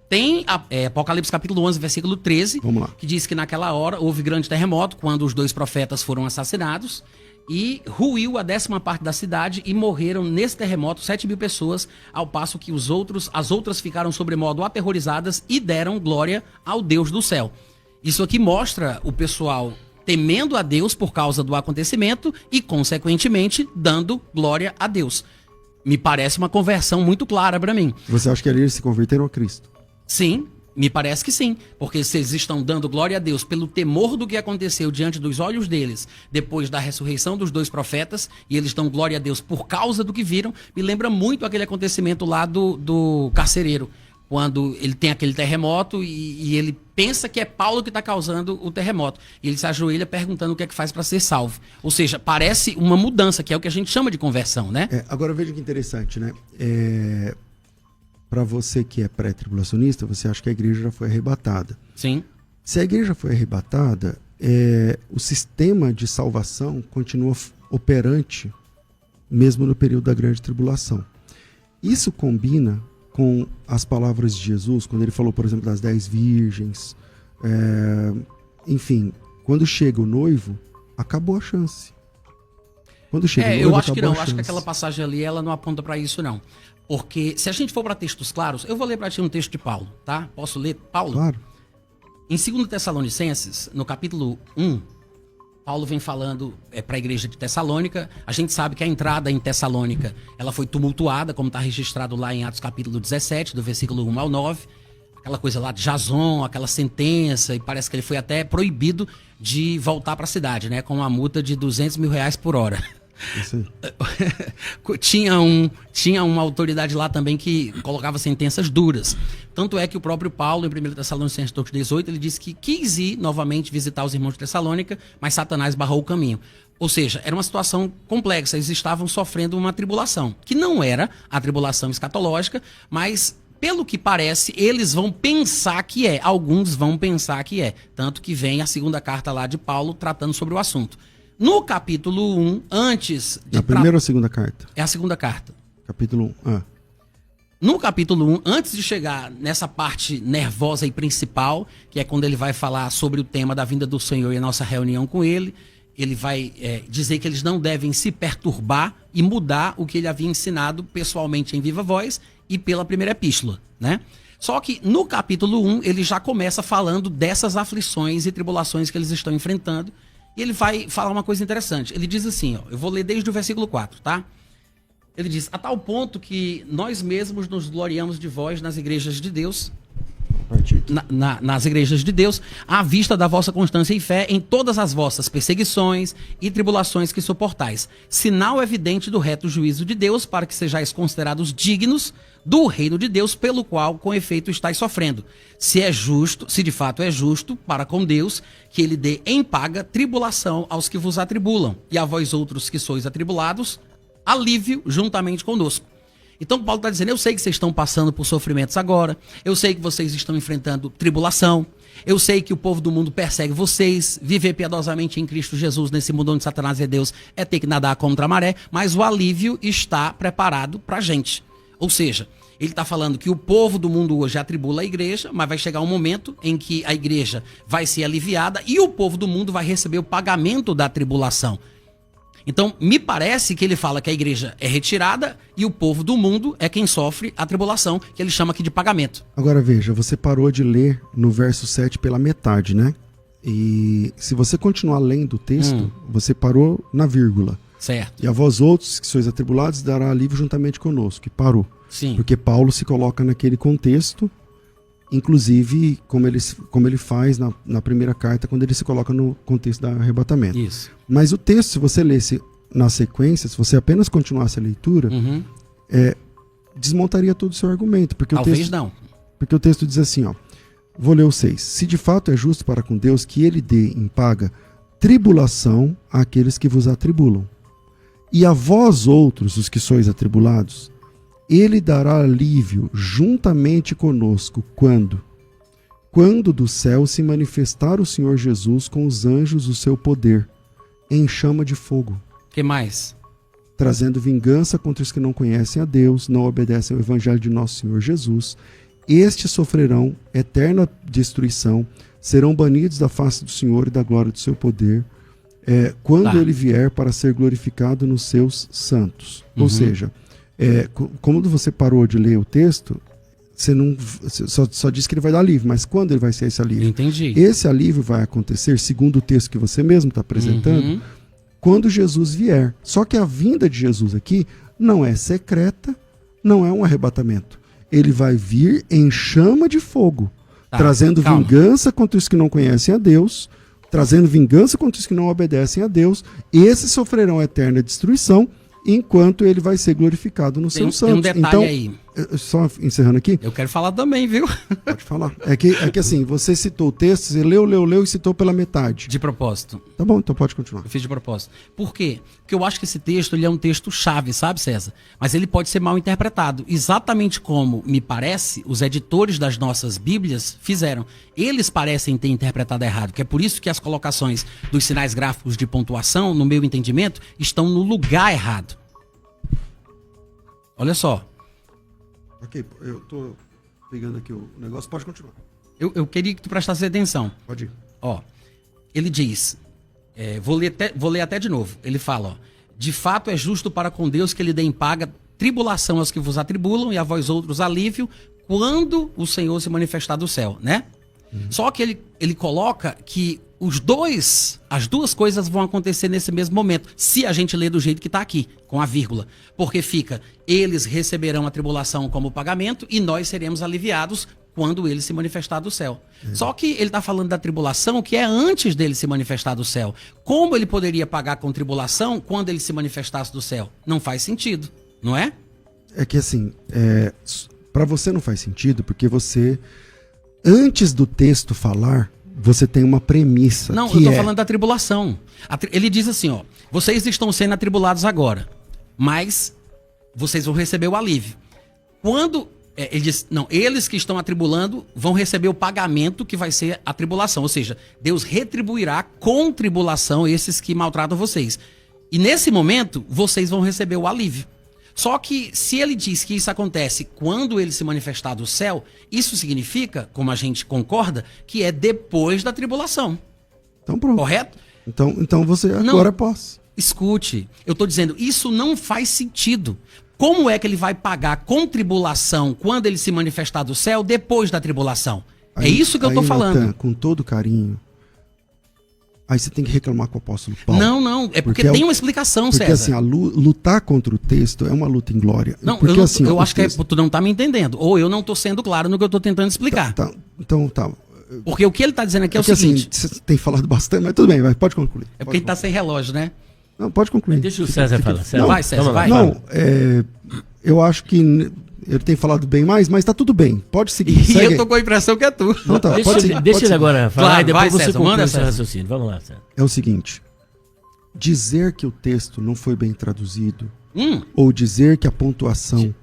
Tem Apocalipse capítulo 11, versículo 13, Vamos lá. que diz que naquela hora houve grande terremoto, quando os 2 profetas foram assassinados, e ruiu a 10ª parte da cidade e morreram nesse terremoto 7.000 pessoas, ao passo que as outras ficaram sobremodo aterrorizadas e deram glória ao Deus do céu. Isso aqui mostra o pessoal temendo a Deus por causa do acontecimento e, consequentemente, dando glória a Deus. Me parece uma conversão muito clara para mim. Você acha que ali eles se converteram a Cristo? Sim, me parece que sim, porque se eles estão dando glória a Deus pelo temor do que aconteceu diante dos olhos deles, depois da ressurreição dos 2 profetas, e eles dão glória a Deus por causa do que viram, me lembra muito aquele acontecimento lá do carcereiro, quando ele tem aquele terremoto e ele pensa que é Paulo que está causando o terremoto, e ele se ajoelha perguntando o que é que faz para ser salvo. Ou seja, parece uma mudança, que é o que a gente chama de conversão, né? Agora veja que interessante, né? Para você que é pré-tribulacionista, você acha que a igreja já foi arrebatada. Sim. Se a igreja foi arrebatada, o sistema de salvação continua operante mesmo no período da grande tribulação. Isso combina com as palavras de Jesus, quando ele falou, por exemplo, das 10 virgens. Enfim, quando chega o noivo, acabou a chance. Quando chega o noivo, eu acho que não. a Acho que chance. aquela passagem ali, ela não aponta para isso, não. Porque se a gente for para textos claros, eu vou ler para ti um texto de Paulo, tá? Posso ler Paulo? Claro. Em 2 Tessalonicenses, no capítulo 1, Paulo vem falando para a igreja de Tessalônica. A gente sabe que a entrada em Tessalônica, ela foi tumultuada, como está registrado lá em Atos capítulo 17, do versículo 1 ao 9. Aquela coisa lá de Jason, aquela sentença, e parece que ele foi até proibido de voltar para a cidade, né? Com uma multa de R$200.000 por hora. Isso aí. tinha uma autoridade lá também que colocava sentenças duras. Tanto é que o próprio Paulo, em 1 Tessalonicenses 18, ele disse que quis ir novamente visitar os irmãos de Tessalônica, mas Satanás barrou o caminho. Ou seja, era uma situação complexa. Eles estavam sofrendo uma tribulação, que não era a tribulação escatológica, mas, pelo que parece, eles vão pensar que é. Alguns vão pensar que é. Tanto que vem a 2ª carta lá de Paulo tratando sobre o assunto. No capítulo 1, antes de... A primeira ou a 2ª carta? É a 2ª carta. Capítulo 1. No capítulo 1, antes de chegar nessa parte nervosa e principal, que é quando ele vai falar sobre o tema da vinda do Senhor e a nossa reunião com ele, ele vai dizer que eles não devem se perturbar e mudar o que ele havia ensinado pessoalmente em viva voz e pela primeira epístola, né? Só que no capítulo 1, ele já começa falando dessas aflições e tribulações que eles estão enfrentando. E ele vai falar uma coisa interessante. Ele diz assim, ó, eu vou ler desde o versículo 4, tá? Ele diz, a tal ponto que nós mesmos nos gloriamos de vós nas igrejas de Deus, nas igrejas de Deus, à vista da vossa constância e fé em todas as vossas perseguições e tribulações que suportais, sinal evidente do reto juízo de Deus, para que sejais considerados dignos do reino de Deus, pelo qual com efeito estáis sofrendo. Se é justo, se de fato é justo para com Deus, que ele dê em paga tribulação aos que vos atribulam, e a vós outros que sois atribulados, alívio juntamente conosco. Então Paulo está dizendo, eu sei que vocês estão passando por sofrimentos agora, eu sei que vocês estão enfrentando tribulação, eu sei que o povo do mundo persegue vocês, viver piedosamente em Cristo Jesus nesse mundo onde Satanás é Deus é ter que nadar contra a maré, mas o alívio está preparado para a gente. Ou seja, ele está falando que o povo do mundo hoje atribula a igreja, mas vai chegar um momento em que a igreja vai ser aliviada e o povo do mundo vai receber o pagamento da tribulação. Então, me parece que ele fala que a igreja é retirada e o povo do mundo é quem sofre a tribulação, que ele chama aqui de pagamento. Agora veja, você parou de ler no verso 7 pela metade, né? E se você continuar lendo o texto, você parou na vírgula. Certo. E a vós outros, que sois atribulados, dará alívio juntamente conosco. E parou. Sim. Porque Paulo se coloca naquele contexto, inclusive como ele faz na primeira carta, quando ele se coloca no contexto do arrebatamento. Isso. Mas o texto, se você lesse na sequência, se você apenas continuasse a leitura, desmontaria todo o seu argumento. Porque Talvez o texto, não. Porque o texto diz assim, ó, vou ler o 6. Se de fato é justo para com Deus que ele dê em paga tribulação àqueles que vos atribulam. E a vós outros, os que sois atribulados, ele dará alívio juntamente conosco. Quando? Quando do céu se manifestar o Senhor Jesus com os anjos do seu poder, em chama de fogo. Que mais? Trazendo vingança contra os que não conhecem a Deus, não obedecem ao evangelho de nosso Senhor Jesus. Estes sofrerão eterna destruição, serão banidos da face do Senhor e da glória do seu poder, quando ele vier para ser glorificado nos seus santos. Ou seja, como você parou de ler o texto, você não só diz que ele vai dar alívio, mas quando ele vai ser esse alívio? Entendi. Esse alívio vai acontecer, segundo o texto que você mesmo está apresentando, quando Jesus vier. Só que a vinda de Jesus aqui não é secreta, não é um arrebatamento. Ele vai vir em chama de fogo, trazendo vingança contra os que não conhecem a Deus, trazendo vingança contra os que não obedecem a Deus. Esses sofrerão eterna destruição, enquanto ele vai ser glorificado nos seus santos. Tem um detalhe aí. Só encerrando aqui. Eu quero falar também, viu? Pode falar. É que assim, você citou o texto, você leu e citou pela metade. De propósito. Tá bom, então pode continuar. Eu fiz de propósito. Por quê? Porque eu acho que esse texto ele é um texto chave, sabe, César? Mas ele pode ser mal interpretado. Exatamente como, me parece, os editores das nossas Bíblias fizeram. Eles parecem ter interpretado errado, que é por isso que as colocações dos sinais gráficos de pontuação, no meu entendimento, estão no lugar errado. Olha só. Ok, eu tô pegando aqui o negócio, pode continuar. Eu queria que tu prestasse atenção. Pode ir. Ó, ele diz, vou ler até de novo. Ele fala, ó, de fato é justo para com Deus que ele dê em paga tribulação aos que vos atribulam e a vós outros alívio quando o Senhor se manifestar do céu, né? Só que ele coloca que as duas coisas vão acontecer nesse mesmo momento, se a gente ler do jeito que está aqui, com a vírgula. Porque fica, eles receberão a tribulação como pagamento e nós seremos aliviados quando ele se manifestar do céu. Só que ele está falando da tribulação que é antes dele se manifestar do céu. Como ele poderia pagar com tribulação quando ele se manifestasse do céu? Não faz sentido, não é? É que assim, para você não faz sentido, porque você, antes do texto falar, você tem uma premissa. Não, eu estou falando da tribulação. Ele diz assim, ó, vocês estão sendo atribulados agora, mas vocês vão receber o alívio. Quando ele diz, não, eles que estão atribulando vão receber o pagamento que vai ser a tribulação, ou seja, Deus retribuirá com tribulação esses que maltratam vocês. E nesse momento, vocês vão receber o alívio. Só que se ele diz que isso acontece quando ele se manifestar do céu, isso significa, como a gente concorda, que é depois da tribulação. Então pronto. Correto? Então você agora posso. Escute, eu estou dizendo, isso não faz sentido. Como é que ele vai pagar com tribulação quando ele se manifestar do céu depois da tribulação? É isso que eu estou falando. Natan, com todo carinho, aí você tem que reclamar com o apóstolo Paulo. Não, é porque tem uma explicação, porque, César. Porque assim, lutar contra o texto é uma luta em glória. Não, porque, eu acho que tu não tá me entendendo. Ou eu não tô sendo claro no que eu tô tentando explicar. Então tá. Porque o que ele tá dizendo aqui é o seguinte... Assim, você tem falado bastante, mas tudo bem, pode concluir. É porque ele tá sem relógio, né? Não, pode concluir. Deixa o César falar. Não, vai, César, vai. Não, eu acho que ele tem falado bem mais, mas tá tudo bem. Pode seguir. E eu tô com a impressão que é tu. Não, tá, deixa ele agora falar, claro, e depois vai, você César, conclui manda, esse César. raciocínio. Vamos lá, César. É o seguinte, dizer que o texto não foi bem traduzido, ou dizer que a pontuação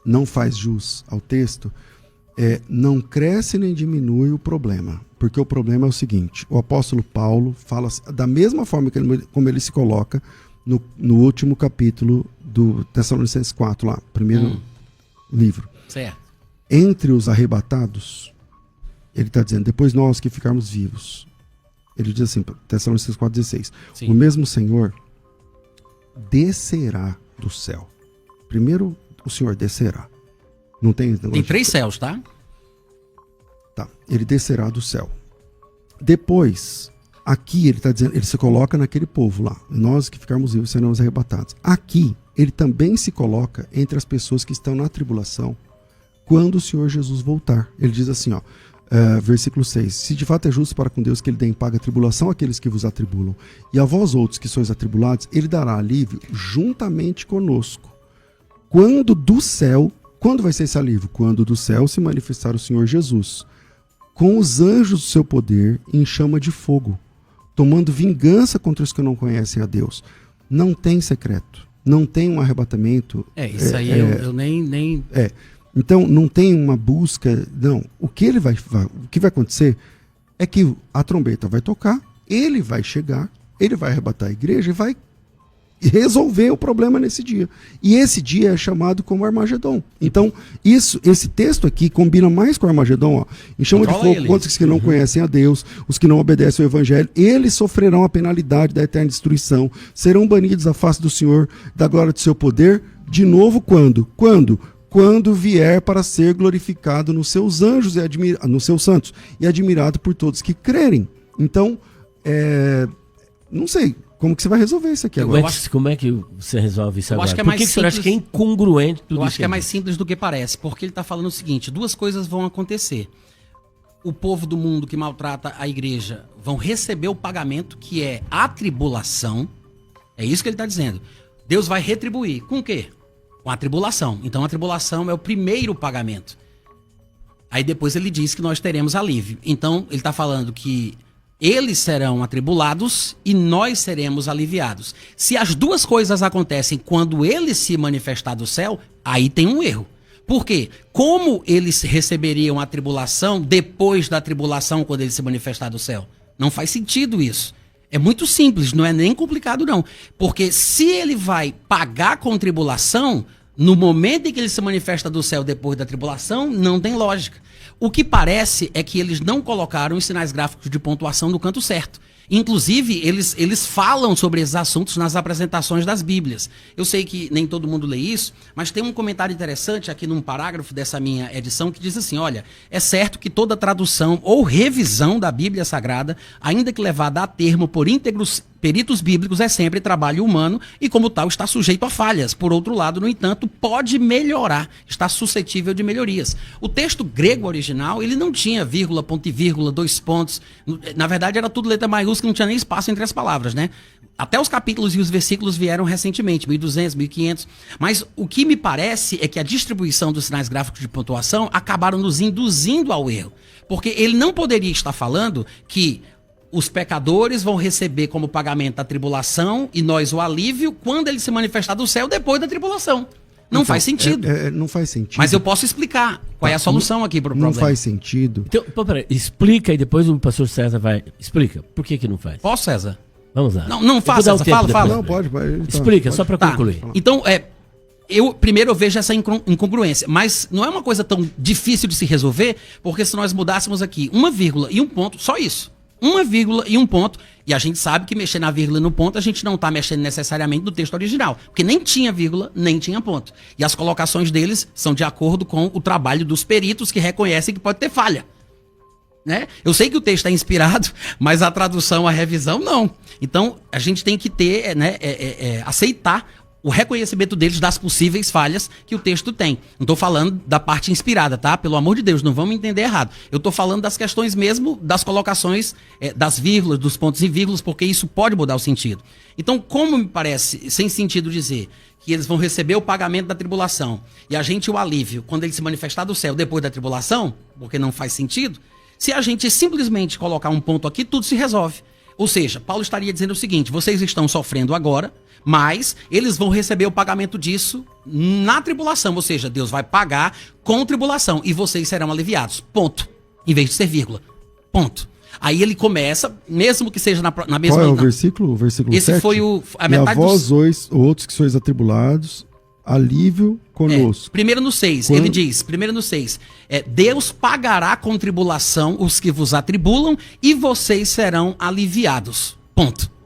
não faz jus ao texto, não cresce nem diminui o problema. Porque o problema é o seguinte, o apóstolo Paulo fala da mesma forma como ele se coloca no último capítulo do Tessalonicenses 4, lá, primeiro livro. Certo. Entre os arrebatados, ele está dizendo, depois nós que ficarmos vivos. Ele diz assim, Tessalonicenses 4,16, o mesmo Senhor descerá do céu. Primeiro, o Senhor descerá. Não tem... Tem 3 céus, tá? Tá, ele descerá do céu. Depois, aqui ele está dizendo, ele se coloca naquele povo lá. Nós que ficarmos vivos seremos arrebatados. Aqui, ele também se coloca entre as pessoas que estão na tribulação quando o Senhor Jesus voltar. Ele diz assim, ó, versículo 6, se de fato é justo para com Deus que ele dê em paga a tribulação àqueles que vos atribulam, e a vós outros que sois atribulados, ele dará alívio juntamente conosco. Quando vai ser esse alívio? Quando do céu se manifestar o Senhor Jesus, com os anjos do seu poder em chama de fogo, tomando vingança contra os que não conhecem a Deus. Não tem secreto, não tem um arrebatamento. Isso aí eu nem... Então, não tem uma busca, não. O que vai acontecer é que a trombeta vai tocar, ele vai chegar, ele vai arrebatar a igreja e vai resolver o problema nesse dia. E esse dia é chamado como Armagedon. Então, esse texto aqui combina mais com o Armagedon. Ó. Em chama de fogo contra os que não conhecem a Deus, os que não obedecem ao Evangelho, eles sofrerão a penalidade da eterna destruição, serão banidos à face do Senhor, da glória do seu poder, de novo quando? Quando vier para ser glorificado nos seus anjos e nos seus santos, e admirado por todos que crerem. Então, não sei, como que você vai resolver isso aqui agora? Como é que você resolve isso agora? Acho que é Por mais que você acha que é incongruente tudo isso? Eu acho que é mais simples do que parece, porque ele está falando o seguinte, duas coisas vão acontecer. O povo do mundo que maltrata a igreja vão receber o pagamento, que é a tribulação. É isso que ele está dizendo. Deus vai retribuir. Com o quê? Com a tribulação. Então a tribulação é o primeiro pagamento. Aí depois ele diz que nós teremos alívio. Então ele está falando que eles serão atribulados e nós seremos aliviados. Se as duas coisas acontecem quando ele se manifestar do céu, aí tem um erro. Por quê? Como eles receberiam a tribulação depois da tribulação quando ele se manifestar do céu? Não faz sentido isso. É muito simples, não é nem complicado não. Porque se ele vai pagar com tribulação, no momento em que ele se manifesta do céu depois da tribulação, não tem lógica. O que parece é que eles não colocaram os sinais gráficos de pontuação no canto certo. Inclusive, eles falam sobre esses assuntos nas apresentações das Bíblias. Eu sei que nem todo mundo lê isso, mas tem um comentário interessante aqui num parágrafo dessa minha edição que diz assim, olha, é certo que toda tradução ou revisão da Bíblia Sagrada, ainda que levada a termo por íntegros peritos bíblicos, é sempre trabalho humano e, como tal, está sujeito a falhas. Por outro lado, no entanto, pode melhorar, está suscetível de melhorias. O texto grego original, ele não tinha vírgula, ponto e vírgula, 2 pontos. Na verdade, era tudo letra maiúscula, não tinha nem espaço entre as palavras, né? Até os capítulos e os versículos vieram recentemente, 1200, 1500. Mas o que me parece é que a distribuição dos sinais gráficos de pontuação acabaram nos induzindo ao erro. Porque ele não poderia estar falando que os pecadores vão receber como pagamento a tribulação e nós o alívio quando ele se manifestar do céu depois da tribulação. Não faz sentido. Não faz sentido. Mas eu posso explicar qual é a solução aqui para o problema. Não faz sentido. Então, peraí, explica e depois o pastor César vai... Explica, por que não faz? Posso, César? Vamos lá. Não faça, César, fala. Não, pode. Explica, só para concluir. Então, primeiro eu vejo essa incongruência, mas não é uma coisa tão difícil de se resolver, porque se nós mudássemos aqui 1 vírgula e 1 ponto, só isso. 1 vírgula e 1 ponto, e a gente sabe que mexer na vírgula e no ponto a gente não está mexendo necessariamente no texto original, porque nem tinha vírgula, nem tinha ponto. E as colocações deles são de acordo com o trabalho dos peritos que reconhecem que pode ter falha. Né? Eu sei que o texto é inspirado, mas a tradução, a revisão, não. Então, a gente tem que ter, aceitar o reconhecimento deles das possíveis falhas que o texto tem. Não estou falando da parte inspirada, tá? Pelo amor de Deus, não vamos entender errado. Eu estou falando das questões mesmo, das colocações, das vírgulas, dos pontos e vírgulas, porque isso pode mudar o sentido. Então, como me parece sem sentido dizer que eles vão receber o pagamento da tribulação e a gente o alívio quando ele se manifestar do céu depois da tribulação, porque não faz sentido, se a gente simplesmente colocar um ponto aqui, tudo se resolve. Ou seja, Paulo estaria dizendo o seguinte, vocês estão sofrendo agora, mas eles vão receber o pagamento disso na tribulação, ou seja, Deus vai pagar com tribulação e vocês serão aliviados, ponto, em vez de ser vírgula, ponto. Aí ele começa, mesmo que seja na mesma... Qual é o versículo? O versículo Esse 7? foi a metade e a vós, outros que sois atribulados, alívio conosco. Primeiro no 6, ele diz, Deus pagará com tribulação os que vos atribulam e vocês serão aliviados, ponto.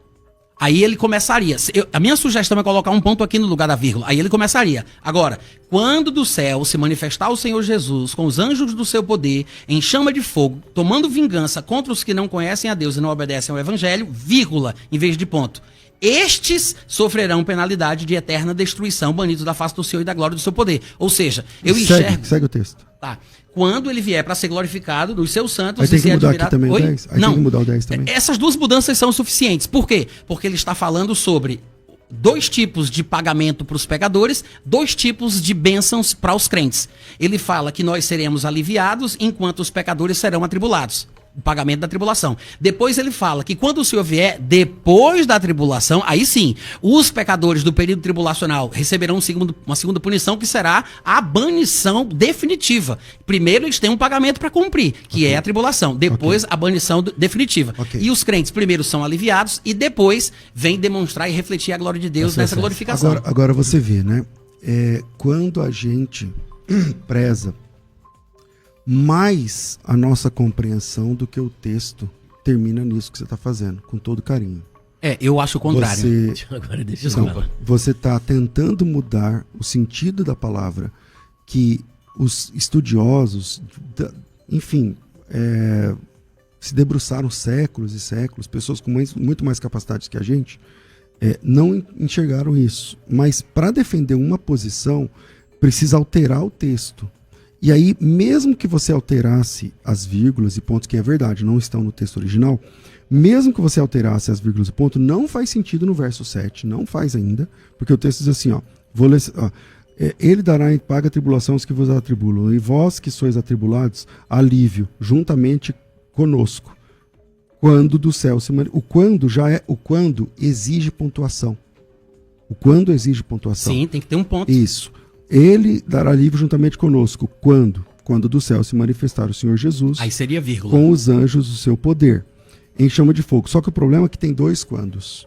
Aí ele começaria, a minha sugestão é colocar um ponto aqui no lugar da vírgula, aí ele começaria. Agora, quando do céu se manifestar o Senhor Jesus com os anjos do seu poder, em chama de fogo, tomando vingança contra os que não conhecem a Deus e não obedecem ao Evangelho, vírgula, em vez de ponto. Estes sofrerão penalidade de eterna destruição, banidos da face do Senhor e da glória do seu poder. Ou seja, eu enxergo... Segue o texto. Tá. Quando ele vier para ser glorificado dos seus santos... Aí tem que mudar aqui também o 10? Aí tem que mudar o 10 também? Essas duas mudanças são suficientes. Por quê? Porque ele está falando sobre 2 tipos de pagamento para os pecadores, 2 tipos de bênçãos para os crentes. Ele fala que nós seremos aliviados enquanto os pecadores serão atribulados. o pagamento da tribulação. Depois ele fala que quando o Senhor vier, depois da tribulação, aí sim, os pecadores do período tribulacional receberão uma segunda punição, que será a banição definitiva. Primeiro eles têm um pagamento para cumprir, que é a tribulação. Depois a banição definitiva. E os crentes primeiro são aliviados e depois vem demonstrar e refletir a glória de Deus nessa glorificação. Agora você vê, né? Quando a gente preza mais a nossa compreensão do que o texto, termina nisso que você está fazendo, com todo carinho. Eu acho o contrário. Agora deixa Desculpa. Você está tentando mudar o sentido da palavra, que os estudiosos, enfim, se debruçaram séculos e séculos, pessoas com muito mais capacidade que a gente, não enxergaram isso. Mas para defender uma posição, precisa alterar o texto. E aí, mesmo que você alterasse as vírgulas e pontos, que é verdade, não estão no texto original, mesmo que você alterasse as vírgulas e pontos, não faz sentido no verso 7, não faz ainda, porque o texto diz assim, vou ler, ele dará em paga a tribulação aos que vos atribulam, e vós que sois atribulados, alívio, juntamente conosco. Quando do céu se o quando exige pontuação. O quando exige pontuação. Sim, tem que ter um ponto. Isso. Ele dará alívio juntamente conosco. Quando do céu se manifestar o Senhor Jesus. Aí seria vírgula. Com os anjos do seu poder, em chama de fogo. Só que o problema é que tem dois quandos.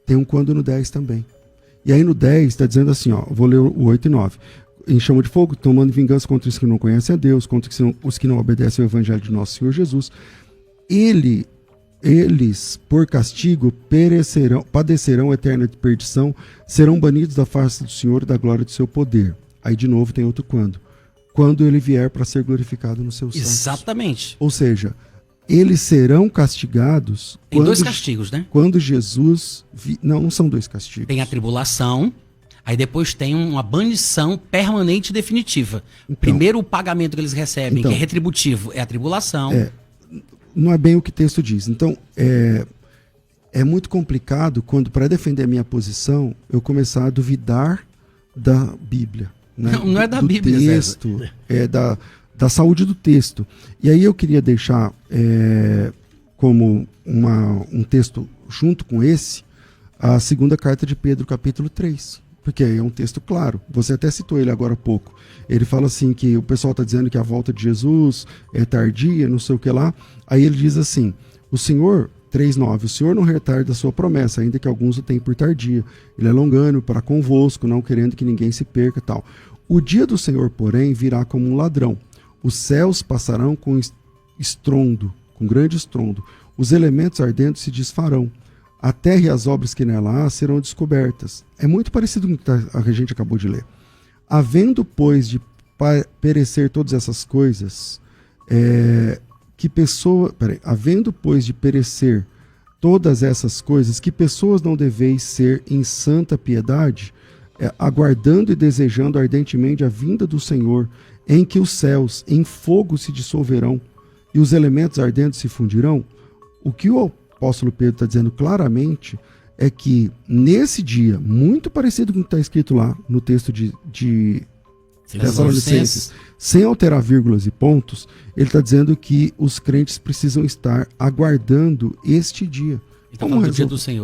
Tem um quando no 10 também. E aí no 10 está dizendo assim, vou ler o 8 e 9. Em chama de fogo, tomando vingança contra os que não conhecem a Deus, contra os que não obedecem ao evangelho de nosso Senhor Jesus. Eles, por castigo, padecerão eterna perdição, serão banidos da face do Senhor e da glória do seu poder. Aí de novo tem outro quando. Quando ele vier para ser glorificado nos seus santos. Exatamente. Ou seja, eles serão castigados. Tem dois castigos, né? Quando Jesus... Não são dois castigos. Tem a tribulação, aí depois tem uma banição permanente e definitiva. Primeiro o pagamento que eles recebem, que é retributivo, é a tribulação. Não é bem o que o texto diz. Então, é muito complicado quando, para defender a minha posição, eu começar a duvidar da Bíblia. Né? Não é da Bíblia, texto, da saúde do texto. E aí eu queria deixar como um texto junto com esse, a segunda carta de Pedro, capítulo 3. Porque é um texto claro. Você até citou ele agora há pouco. Ele fala assim que o pessoal está dizendo que a volta de Jesus é tardia, não sei o que lá. Aí ele diz assim, o Senhor, 3:9, o Senhor não retarda a sua promessa, ainda que alguns o tenham por tardia. Ele é longânimo para convosco, não querendo que ninguém se perca e tal. O dia do Senhor, porém, virá como um ladrão. Os céus passarão com estrondo, com grande estrondo. Os elementos ardentes se desfarão. A terra e as obras que nela há serão descobertas. É muito parecido com o que a gente acabou de ler. Havendo, pois, de perecer todas essas coisas, havendo, pois, de perecer todas essas coisas, que pessoas não deveis ser em santa piedade, aguardando e desejando ardentemente a vinda do Senhor, em que os céus em fogo se dissolverão e os elementos ardentes se fundirão? O que o apóstolo Pedro está dizendo claramente é que nesse dia, muito parecido com o que está escrito lá no texto de Tessalonicenses, sem alterar vírgulas e pontos, ele está dizendo que os crentes precisam estar aguardando este dia. Então, falando do dia do Senhor.